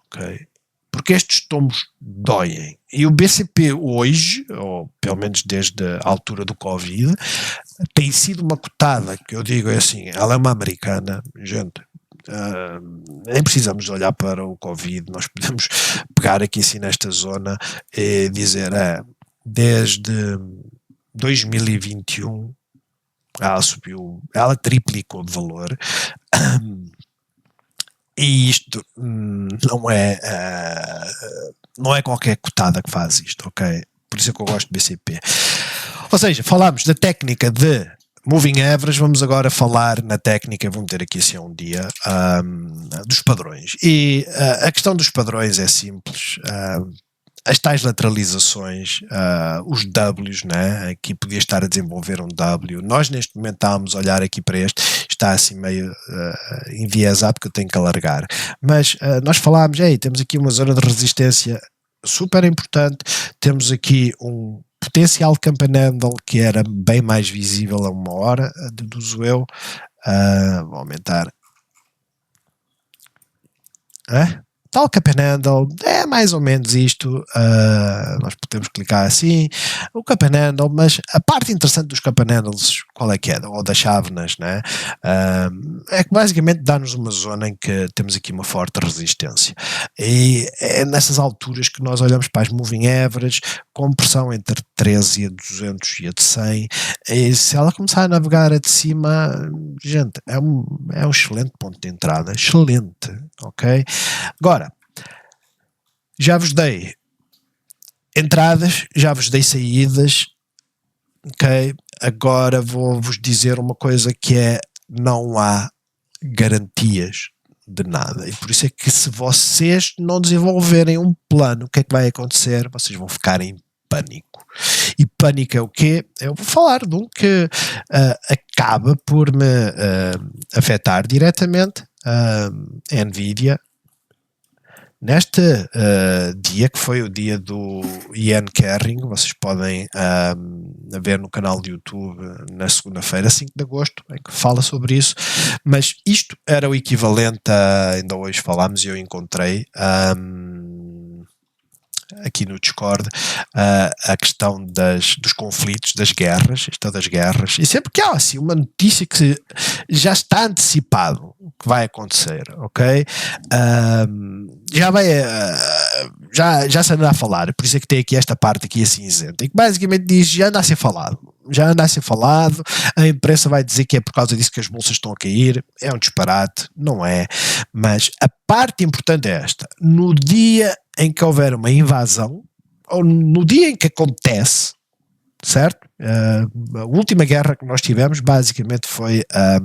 ok? Porque estes tombos doem. E o BCP hoje, ou pelo menos desde a altura do Covid, tem sido uma cotada, que eu digo é assim, ela é uma americana, gente, nem precisamos de olhar para o Covid, nós podemos pegar aqui assim nesta zona e dizer, desde 2021, ela subiu, ela triplicou de valor, e isto não é qualquer cotada que faz isto, ok? Por isso é que eu gosto de BCP. Ou seja, falámos da técnica de Moving Average, vamos agora falar na técnica, vamos ter aqui assim um dia, dos padrões. E a questão dos padrões é simples. As tais lateralizações, os Ws, né? Aqui podia estar a desenvolver um W. Nós neste momento estávamos a olhar aqui para este, está assim meio enviesado que eu tenho que alargar. Mas nós falámos, temos aqui uma zona de resistência super importante, temos aqui um potencial campanhandle que era bem mais visível a uma hora, deduzo eu. Vou aumentar. Tal campanhandle é mais ou menos isto, nós podemos clicar assim, o campanhandle, mas a parte interessante dos campanhandles, qual é que é? Ou das chávenas, né? É que basicamente dá-nos uma zona em que temos aqui uma forte resistência, e é nessas alturas que nós olhamos para as moving average com pressão entre 13 e a 200 e a de 100, e se ela começar a navegar a de cima, gente, é um excelente ponto de entrada, excelente, ok? Agora, já vos dei entradas, já vos dei saídas, ok? Agora vou-vos dizer uma coisa que é, não há garantias de nada, e por isso é que se vocês não desenvolverem um plano, o que é que vai acontecer? Vocês vão ficar em pânico. E pânico é o quê? Eu vou falar de um que acaba por me afetar diretamente, a Nvidia. Neste dia, que foi o dia do Ian Kerring, vocês podem ver no canal de YouTube na segunda-feira, 5 de agosto, em que fala sobre isso, mas isto era o equivalente a, ainda hoje falámos e eu encontrei aqui no Discord, a questão dos conflitos, das guerras, e sempre que há assim uma notícia que já está antecipado que vai acontecer, ok? Já se anda a falar, por isso é que tem aqui esta parte aqui a cinzenta, e que basicamente diz, já anda a ser falado, a imprensa vai dizer que é por causa disso que as bolsas estão a cair, é um disparate, não é, mas a parte importante é esta: no dia em que houver uma invasão, ou no dia em que acontece, certo? A última guerra que nós tivemos basicamente foi a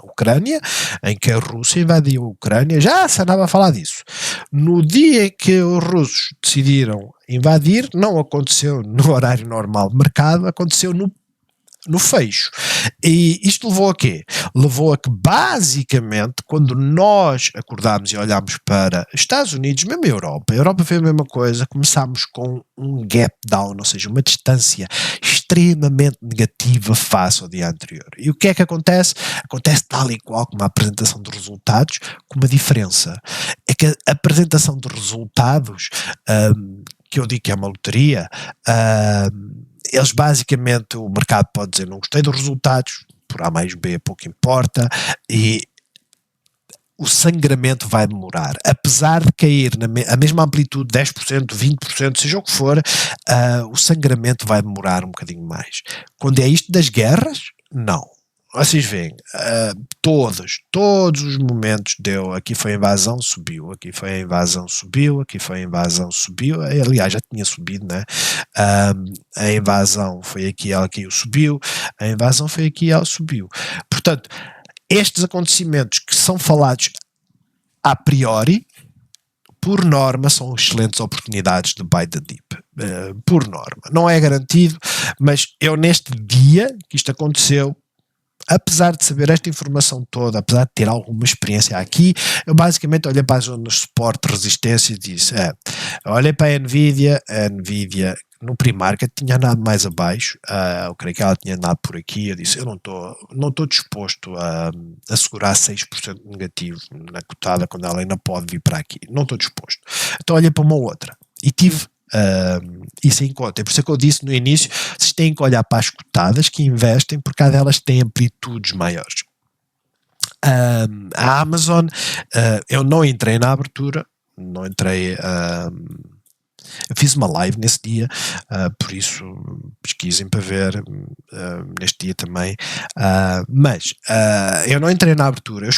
Ucrânia, em que a Rússia invadiu a Ucrânia, já se andava a falar disso. No dia em que os russos decidiram invadir, não aconteceu no horário normal de mercado, aconteceu no no fecho. E isto levou a quê? Levou a que, basicamente, quando nós acordámos e olhámos para Estados Unidos, mesmo a Europa fez a mesma coisa, começámos com um gap down, ou seja, uma distância extremamente negativa face ao dia anterior. E o que é que acontece? Acontece tal e qual como a apresentação de resultados, com uma diferença. É que a apresentação de resultados, que eu digo que é uma loteria, eles basicamente, o mercado pode dizer não gostei dos resultados, por A mais B pouco importa, e o sangramento vai demorar, apesar de cair a mesma amplitude, 10%, 20%, seja o que for, o sangramento vai demorar um bocadinho mais. Quando é isto das guerras, não. Vocês veem, todos os momentos deu, aqui foi a invasão, subiu, aqui foi a invasão, subiu, aqui foi a invasão, subiu, aliás já tinha subido, né? A invasão foi aqui, ela caiu, subiu, a invasão foi aqui, ela subiu. Portanto, estes acontecimentos que são falados a priori, por norma, são excelentes oportunidades de buy the dip. Por norma. Não é garantido, mas eu neste dia que isto aconteceu, apesar de saber esta informação toda, apesar de ter alguma experiência aqui, eu basicamente olhei para as zonas de suporte, resistência e disse, olhei para a Nvidia no pre-market tinha andado mais abaixo, eu creio que ela tinha andado por aqui, eu disse, eu não estou disposto a segurar 6% negativo na cotada quando ela ainda pode vir para aqui, não estou disposto. Então olhei para uma outra e tive isso em conta. É por isso que eu disse no início, vocês têm que olhar para as cotadas que investem, porque cada delas têm amplitudes maiores. A Amazon, eu não entrei na abertura, não entrei, eu fiz uma live nesse dia, por isso pesquisem para ver neste dia também, mas eu não entrei na abertura,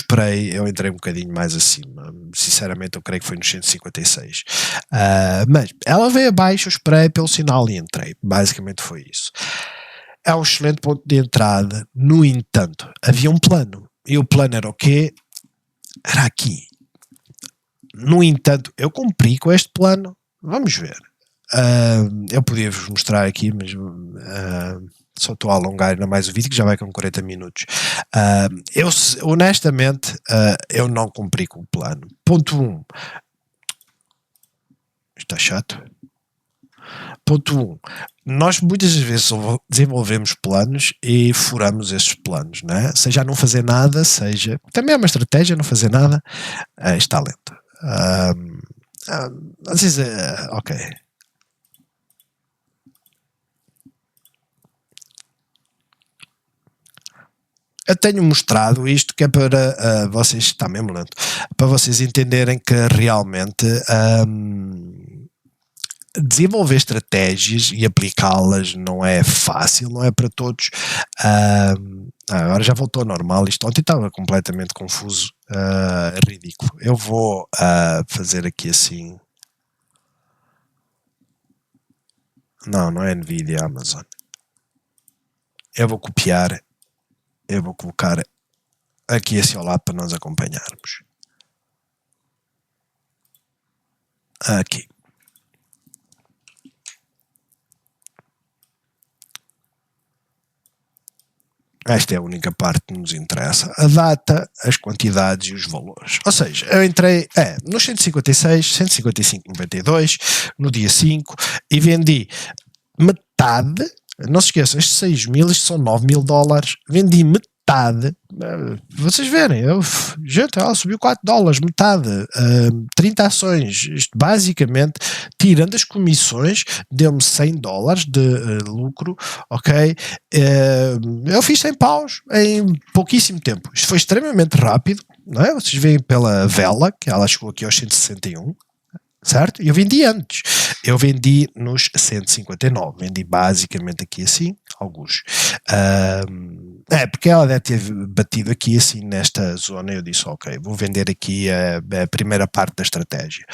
eu entrei um bocadinho mais acima, sinceramente eu creio que foi nos 156, mas ela veio abaixo, eu esperei pelo sinal e entrei, basicamente foi isso. É um excelente ponto de entrada, no entanto, havia um plano, e o plano era o quê? Era aqui. No entanto, eu cumpri com este plano. Vamos ver. Eu podia vos mostrar aqui, mas só estou a alongar ainda mais o vídeo, que já vai com 40 minutos. Eu, honestamente, eu não cumpri com o plano. Ponto 1. Está chato. Ponto 1. Nós muitas vezes desenvolvemos planos e furamos esses planos, né? Seja a não fazer nada, seja... Também é uma estratégia não fazer nada. Está lento. Às vezes, ok. Eu tenho mostrado isto que é para vocês, está mesmo lento, para vocês entenderem que realmente desenvolver estratégias e aplicá-las não é fácil, não é para todos. Agora já voltou ao normal, isto ontem estava completamente confuso, ridículo. Eu vou fazer aqui assim. Não é Nvidia, é Amazon. Eu vou copiar, eu vou colocar aqui esse ao lado para nós acompanharmos. Aqui. Esta é a única parte que nos interessa. A data, as quantidades e os valores. Ou seja, eu entrei nos 156, 155,92 no dia 5 e vendi metade. Não se esqueçam, estes 6 mil, isto são 9 mil dólares. Vendi metade. Vocês verem, gente, ela subiu 4 dólares, metade. 30 ações. Isto basicamente, tirando as comissões, deu-me 100 dólares de lucro, ok? Eu fiz 100 paus em pouquíssimo tempo. Isto foi extremamente rápido, não é? Vocês veem pela vela, que ela chegou aqui aos 161. Certo? Eu vendi antes. Eu vendi nos 159. Vendi basicamente aqui assim, alguns. Porque ela deve ter batido aqui assim nesta zona. Eu disse, ok, vou vender aqui a primeira parte da estratégia.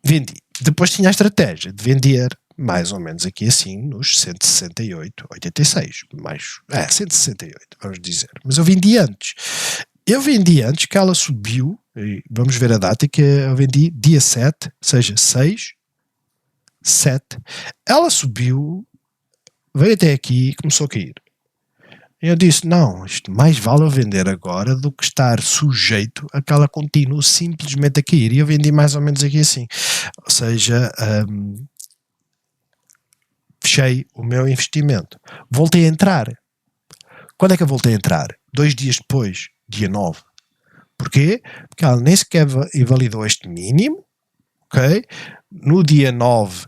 Vendi. Depois tinha a estratégia de vender mais ou menos aqui assim nos 168,86. 168, vamos dizer. Mas eu vendi antes. Eu vendi antes que ela subiu, vamos ver a data, que eu vendi dia 7, ou seja, 6, 7. Ela subiu, veio até aqui e começou a cair. Eu disse, não, isto mais vale eu vender agora do que estar sujeito a que ela continue simplesmente a cair. E eu vendi mais ou menos aqui assim. Ou seja, fechei o meu investimento. Voltei a entrar. Quando é que eu voltei a entrar? 2 dias depois, dia 9. Porquê? Porque ela nem sequer invalidou este mínimo, ok? No dia 9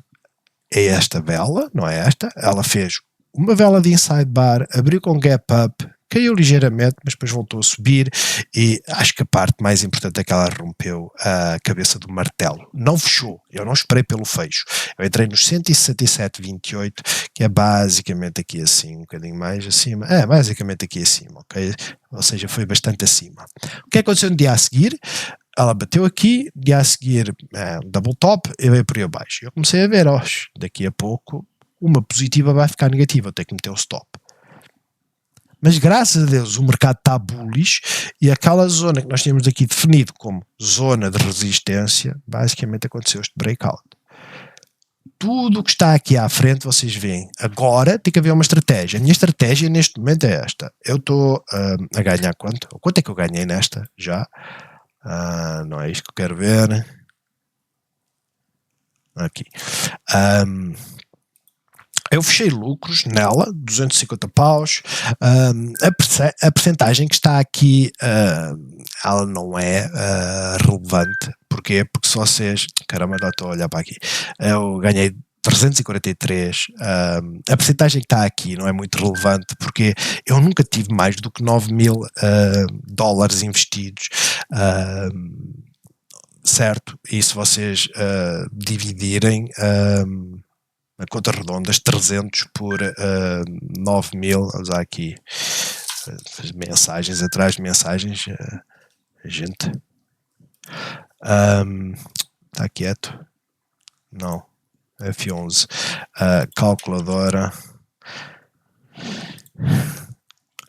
é esta vela, não é esta? Ela fez uma vela de inside bar, abriu com gap up, caiu ligeiramente, mas depois voltou a subir e acho que a parte mais importante é que ela rompeu a cabeça do martelo. Não fechou, eu não esperei pelo fecho. Eu entrei nos 167,28, que é basicamente aqui assim, um bocadinho mais acima. É, basicamente aqui acima, ok? Ou seja, foi bastante acima. O que aconteceu no dia a seguir? Ela bateu aqui, dia a seguir double top, e veio por aí abaixo. Eu comecei a ver, daqui a pouco uma positiva vai ficar negativa, eu tenho que meter o stop. Mas graças a Deus o mercado está bullish e aquela zona que nós tínhamos aqui definido como zona de resistência, basicamente aconteceu este breakout. Tudo o que está aqui à frente vocês veem. Agora tem que haver uma estratégia. A minha estratégia neste momento é esta. Eu estou a ganhar quanto? Quanto é que eu ganhei nesta já? Não é isto que eu quero ver. Aqui. Eu fechei lucros nela, 250 paus. A percentagem que está aqui, ela não é relevante. Porquê? Porque se vocês... Caramba, já estou a olhar para aqui. Eu ganhei 343. A percentagem que está aqui não é muito relevante porque eu nunca tive mais do que 9 mil dólares investidos. Certo? E se vocês dividirem... a conta redondas 300 por 9 mil, vamos usar aqui as mensagens atrás de mensagens, gente está quieto, não, F11, calculadora,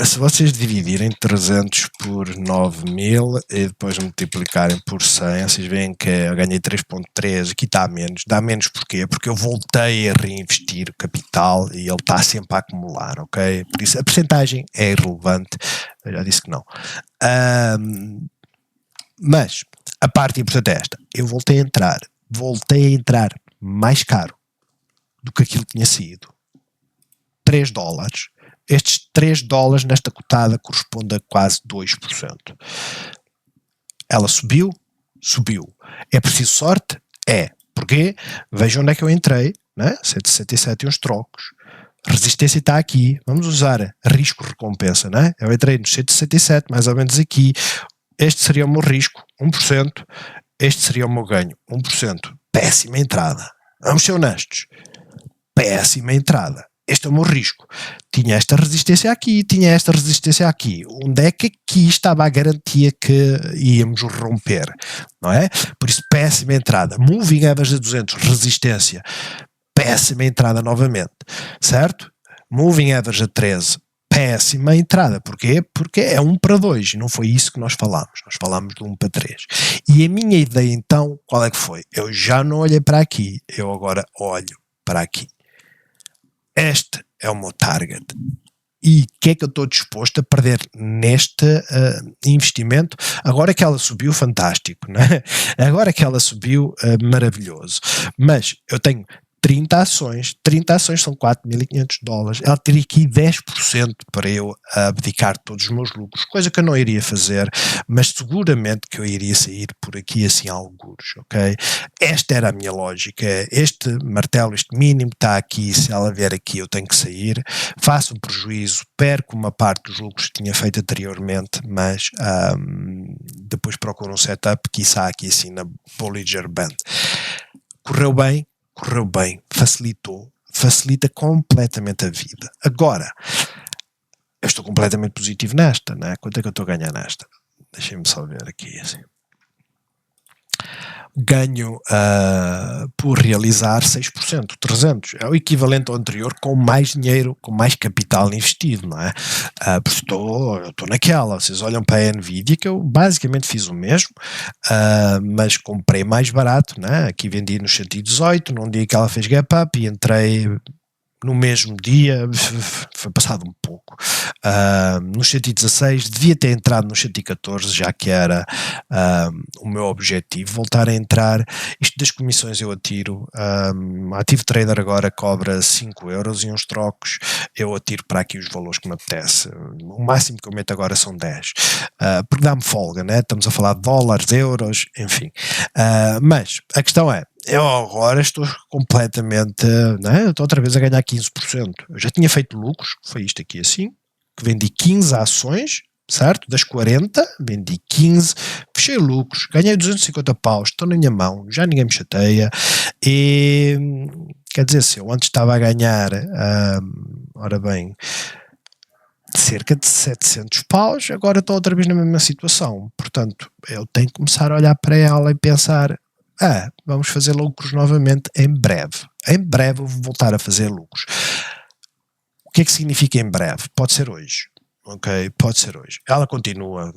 se vocês dividirem 300 por 9.000 e depois multiplicarem por 100, vocês veem que eu ganhei 3.3, aqui está menos. Dá menos porquê? Porque eu voltei a reinvestir o capital e ele está sempre a acumular, ok? Por isso a percentagem é irrelevante, eu já disse que não. Mas a parte importante é esta, eu voltei a entrar mais caro do que aquilo que tinha sido. 3 dólares. Estes 3 dólares nesta cotada corresponde a quase 2%. Ela subiu? Subiu. É preciso sorte? É. Porquê? Vejam onde é que eu entrei, né? 167 e uns trocos. Resistência está aqui. Vamos usar risco-recompensa, né? Eu entrei nos 167, mais ou menos aqui. Este seria o meu risco, 1%. Este seria o meu ganho, 1%. Péssima entrada. Vamos ser honestos. Péssima entrada. Este é o meu risco. Tinha esta resistência aqui, tinha esta resistência aqui. Onde é que aqui estava a garantia que íamos romper? Não é? Por isso, péssima entrada. Moving average a 200, resistência. Péssima entrada novamente. Certo? Moving average a 13, péssima entrada. Porquê? Porque é 1 para 2. E não foi isso que nós falámos. Nós falámos de 1 para 3. E a minha ideia, então, qual é que foi? Eu já não olhei para aqui. Eu agora olho para aqui. Este é o meu target. E o que é que eu estou disposto a perder neste investimento? Agora que ela subiu, fantástico, né? Agora que ela subiu, maravilhoso. Mas eu tenho 30 ações são 4.500 dólares. Ela teria aqui 10% para eu abdicar todos os meus lucros, coisa que eu não iria fazer, mas seguramente que eu iria sair por aqui assim algures, ok? Esta era a minha lógica. Este martelo, este mínimo está aqui, se ela vier aqui eu tenho que sair, faço um prejuízo, perco uma parte dos lucros que tinha feito anteriormente, mas depois procuro um setup, quiçá aqui assim na Bollinger Band. Correu bem, facilita completamente a vida. Agora, eu estou completamente positivo nesta, né? Quanto é que eu estou a ganhar nesta? Deixem-me só ver aqui, assim. Ganho por realizar 6%, 300, é o equivalente ao anterior com mais dinheiro, com mais capital investido, não é? Eu estou naquela, vocês olham para a Nvidia que eu basicamente fiz o mesmo, mas comprei mais barato, né? Aqui vendi nos 118, num dia que ela fez gap up e entrei no mesmo dia, foi passado um pouco. No 116, devia ter entrado no 114, já que era o meu objetivo, voltar a entrar. Isto das comissões eu atiro. A Active Trader agora cobra 5 euros e uns trocos, eu atiro para aqui os valores que me apetece. O máximo que eu meto agora são 10, porque dá-me folga, né? Estamos a falar de dólares, euros, enfim. Mas a questão é, eu agora estou completamente, né? Estou outra vez a ganhar 15%. Eu já tinha feito lucros, foi isto aqui assim, que vendi 15 ações, certo? Das 40, vendi 15, fechei lucros, ganhei 250 paus, estou na minha mão, já ninguém me chateia. E quer dizer, se eu antes estava a ganhar, ora bem, cerca de 700 paus, agora estou outra vez na mesma situação. Portanto, eu tenho que começar a olhar para ela e pensar, vamos fazer lucros novamente em breve. Em breve eu vou voltar a fazer lucros. O que é que significa em breve? Pode ser hoje. Ok? Pode ser hoje. Ela continua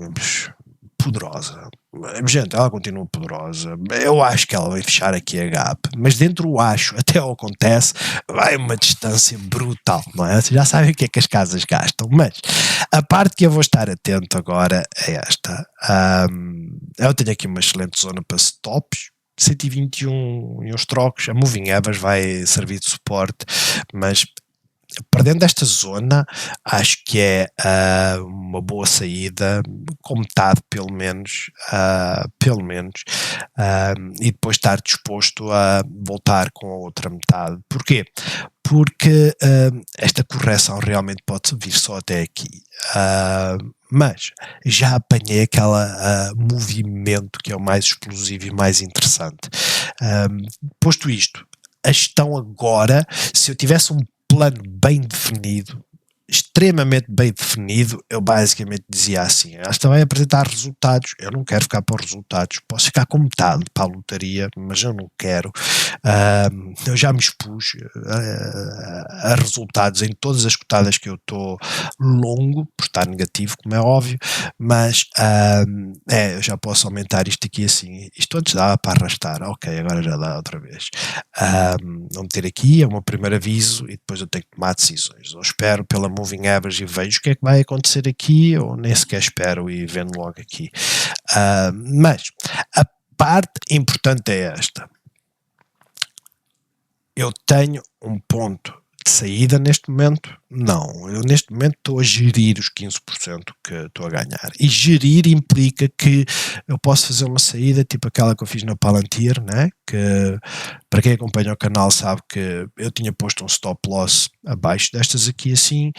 poderosa. Gente, ela continua poderosa. Eu acho que ela vai fechar aqui a gap, mas dentro do acho, até o acontece, vai uma distância brutal, não é? Vocês já sabem o que é que as casas gastam, mas a parte que eu vou estar atento agora é esta. Eu tenho aqui uma excelente zona para stops, 121 e uns trocos. A Moving Average vai servir de suporte, mas perdendo esta zona, acho que é uma boa saída, com metade pelo menos, e depois estar disposto a voltar com a outra metade. Porquê? Porque esta correção realmente pode vir só até aqui. Mas já apanhei aquele movimento que é o mais explosivo e mais interessante. Posto isto, a gestão agora, se eu tivesse um plano bem definido, extremamente bem definido, eu basicamente dizia assim, esta vai apresentar resultados, eu não quero ficar para os resultados, posso ficar com metade para a lotaria, mas eu não quero. Eu já me expus a resultados em todas as cotadas que eu estou longo, por estar negativo, como é óbvio, mas eu já posso aumentar isto aqui assim, isto antes dava para arrastar, ok, agora já dá outra vez. Vou meter aqui, é o meu primeiro aviso, e depois eu tenho que tomar decisões. Eu espero pela Moving Average e vejo o que é que vai acontecer aqui, ou nem sequer espero e vendo logo aqui. Mas a parte importante é esta. Eu tenho um ponto de saída neste momento? Não, eu neste momento estou a gerir os 15% que estou a ganhar, e gerir implica que eu posso fazer uma saída tipo aquela que eu fiz na Palantir, né? Que para quem acompanha o canal sabe que eu tinha posto um stop loss abaixo destas aqui assim,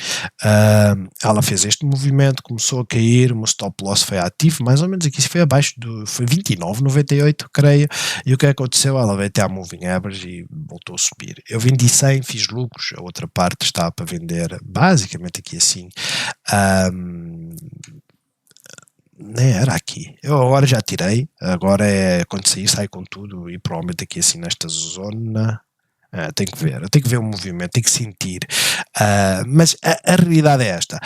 ela fez este movimento, começou a cair, o meu stop loss foi ativo, mais ou menos aqui foi abaixo foi 29,98 creio, e o que aconteceu? Ela veio até à Moving Average e voltou a subir. Eu vendi 100, fiz lucros, a outra parte estava para vender basicamente aqui assim, nem era aqui, eu agora já tirei, agora é quando sair, sai com tudo, e provavelmente aqui assim nesta zona, tenho que ver o movimento, tenho que sentir, mas a realidade é esta,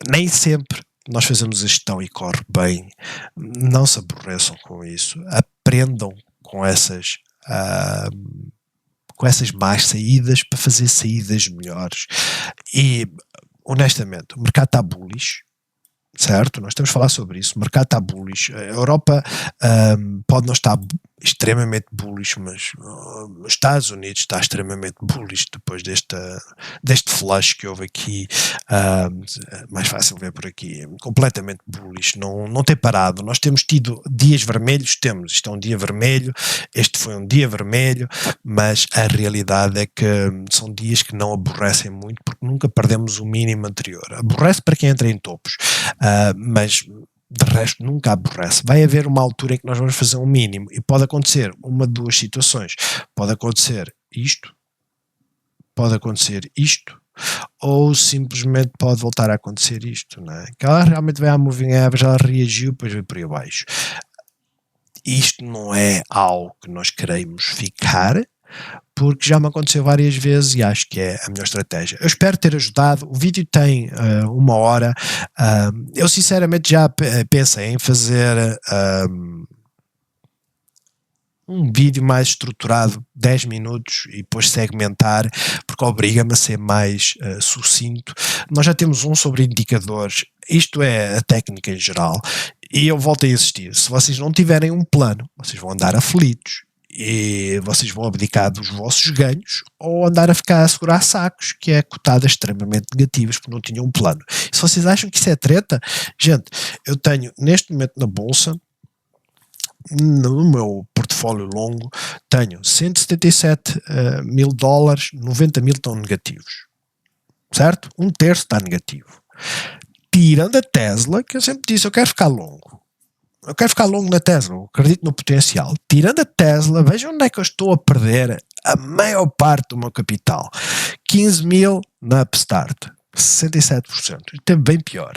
nem sempre nós fazemos a gestão e corre bem, não se aborreçam com isso, aprendam com essas más saídas para fazer saídas melhores. E honestamente, o mercado está bullish, certo? Nós temos a falar sobre isso, o mercado está bullish, a Europa pode não estar extremamente bullish, mas os Estados Unidos está extremamente bullish depois deste flush que houve aqui, mais fácil ver por aqui, completamente bullish, não tem parado. Nós temos tido dias vermelhos, isto é um dia vermelho, este foi um dia vermelho, mas a realidade é que são dias que não aborrecem muito, porque nunca perdemos o mínimo anterior. Aborrece para quem entra em topos, mas de resto nunca aborrece. Vai haver uma altura em que nós vamos fazer um mínimo, e pode acontecer uma de duas situações, pode acontecer isto, ou simplesmente pode voltar a acontecer isto, não é? Que ela realmente vai à Moving Average, ela reagiu, depois veio por aí abaixo. Isto não é algo que nós queremos ficar, porque já me aconteceu várias vezes e acho que é a melhor estratégia. Eu espero ter ajudado. O vídeo tem 1 hora. Eu sinceramente já pensei em fazer um vídeo mais estruturado, 10 minutos, e depois segmentar, porque obriga-me a ser mais sucinto. Nós já temos um sobre indicadores, isto é a técnica em geral, e eu volto a insistir, se vocês não tiverem um plano, vocês vão andar aflitos, e vocês vão abdicar dos vossos ganhos ou andar a ficar a segurar sacos, que é cotadas extremamente negativas porque não tinham um plano. Se vocês acham que isso é treta, gente, eu tenho neste momento na bolsa, no meu portfólio longo, tenho 177 mil dólares, 90 mil estão negativos, certo? Um terço está negativo. Tirando a Tesla, que eu sempre disse, eu quero ficar longo. Eu quero ficar longo na Tesla, eu acredito no potencial. Tirando a Tesla, vejam onde é que eu estou a perder a maior parte do meu capital. 15 mil na Upstart, 67%. Isto é bem pior.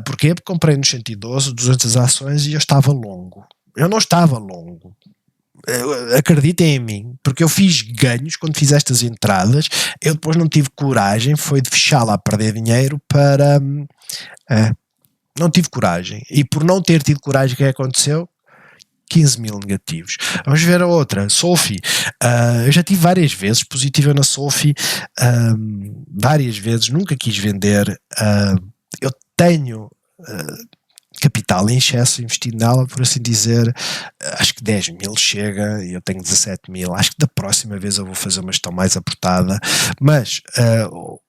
Porquê? Porque comprei nos 112, 200 ações e eu estava longo. Eu não estava longo. Acreditem em mim, porque eu fiz ganhos quando fiz estas entradas. Eu depois não tive coragem, foi de fechar lá a perder dinheiro para... não tive coragem, e por não ter tido coragem, o que aconteceu? 15 mil negativos. Vamos ver a outra, Sophie. Eu já tive várias vezes positiva na Sophie, várias vezes, nunca quis vender. Eu tenho capital em excesso investido nela, por assim dizer. Acho que 10 mil chega e eu tenho 17 mil. Acho que da próxima vez eu vou fazer uma gestão mais apertada, mas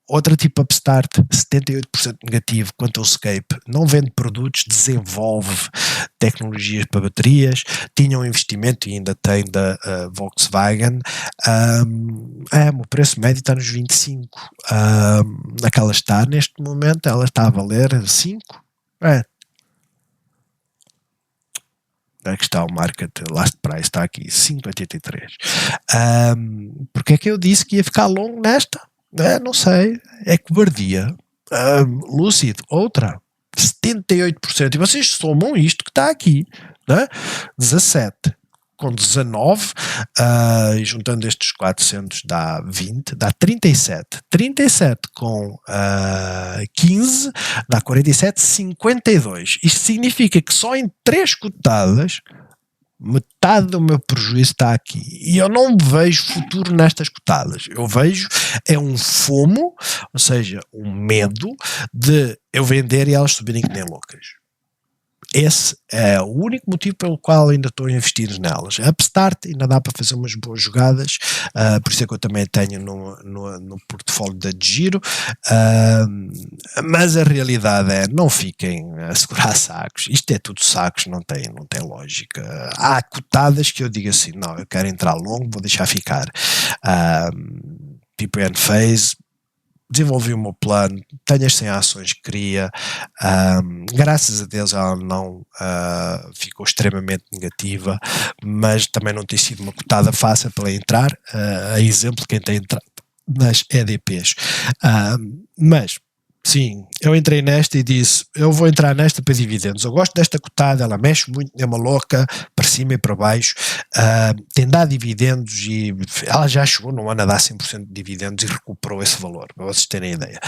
outra tipo Upstart, 78% negativo. Quanto ao Escape, não vende produtos, desenvolve tecnologias para baterias, tinha um investimento e ainda tem da Volkswagen. O preço médio está nos 25. Naquela está, neste momento, ela está a valer 5. Onde é que está o market last price? Está aqui, 5,83. Porque é que eu disse que ia ficar longo nesta? Não sei, é cobardia. Lúcido, outra, 78%. E vocês somam isto que está aqui, né? 17 com 19, e juntando estes 400 dá 20, dá 37. 37 com 15 dá 47, 52. Isto significa que só em 3 cotadas metade do meu prejuízo está aqui, e eu não vejo futuro nestas cotadas. Eu vejo um FOMO, ou seja, um medo de eu vender e elas subirem que nem loucas. Esse é o único motivo pelo qual ainda estou a investir nelas. A Upstart ainda dá para fazer umas boas jogadas, por isso é que eu também tenho no portfólio da Giro, mas a realidade é, não fiquem a segurar sacos. Isto é tudo sacos, não tem lógica. Há cotadas que eu digo assim, não, eu quero entrar longo, vou deixar ficar. Tipo Enphase, desenvolvi o meu plano, tenho as 100 ações que queria, graças a Deus ela não ficou extremamente negativa, mas também não tem sido uma cotada fácil para entrar, a exemplo de quem tem entrado nas EDPs, mas sim, eu entrei nesta e disse, eu vou entrar nesta para dividendos, eu gosto desta cotada, ela mexe muito, é uma louca, para cima e para baixo, tem dado dividendos e ela já chegou num ano a dar 100% de dividendos e recuperou esse valor, para vocês terem ideia.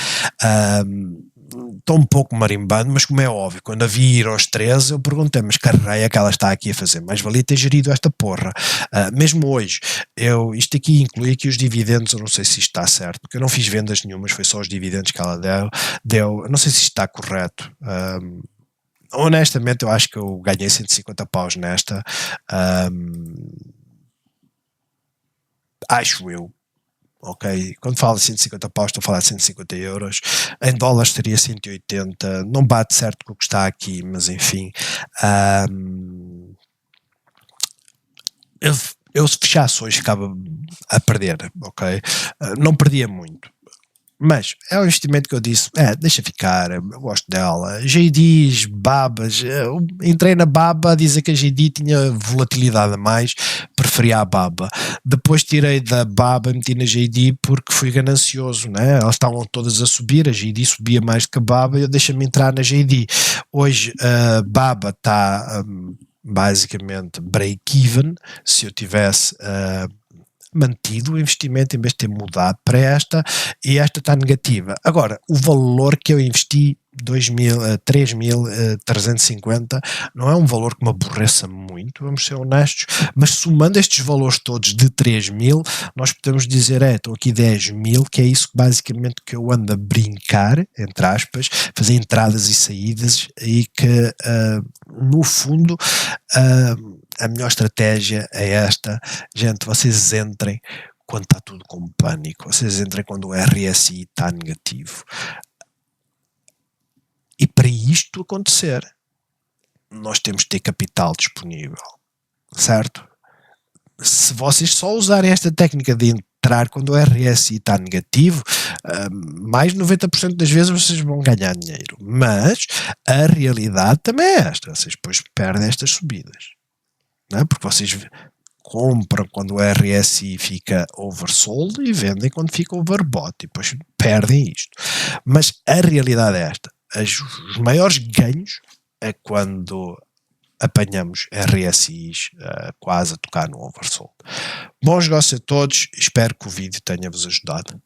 Estou um pouco marimbando, mas como é óbvio, quando a vi ir aos 13, eu perguntei, mas carreira que ela está aqui a fazer, mais valia ter gerido esta porra. Mesmo hoje, isto aqui inclui aqui os dividendos, eu não sei se isto está certo, porque eu não fiz vendas nenhumas, foi só os dividendos que ela deu, não sei se isto está correto. Honestamente, eu acho que eu ganhei 150 paus nesta, acho eu. Ok, quando falo de 150 paus estou a falar de 150 euros, em dólares seria 180, não bate certo com o que está aqui, mas enfim, eu se fechasse hoje ficava a perder, ok, não perdia muito. Mas é um investimento que eu disse, deixa ficar, eu gosto dela. JDs, babas, eu entrei na baba a dizer que a JD tinha volatilidade a mais, preferia a baba. Depois tirei da baba, meti na JD porque fui ganancioso, né? Elas estavam todas a subir, a JD subia mais do que a baba, eu deixa-me entrar na JD. Hoje a baba está basicamente break-even, se eu tivesse... mantido o investimento em vez de ter mudado para esta, e esta está negativa. Agora, o valor que eu investi 3.350 não é um valor que me aborreça muito, vamos ser honestos, mas somando estes valores todos de 3.000, nós podemos dizer, estou aqui 10.000, que é isso basicamente que eu ando a brincar, entre aspas, fazer entradas e saídas, e que no fundo a melhor estratégia é esta. Gente, vocês entrem quando está tudo com pânico, vocês entrem quando o RSI está negativo. E para isto acontecer, nós temos de ter capital disponível, certo? Se vocês só usarem esta técnica de entrar quando o RSI está negativo, mais de 90% das vezes vocês vão ganhar dinheiro. Mas a realidade também é esta, vocês depois perdem estas subidas, não é? Porque vocês compram quando o RSI fica oversold e vendem quando fica overbought e depois perdem isto. Mas a realidade é esta. Os maiores ganhos é quando apanhamos RSIs quase a tocar no oversold. Bons negócios a todos, espero que o vídeo tenha-vos ajudado.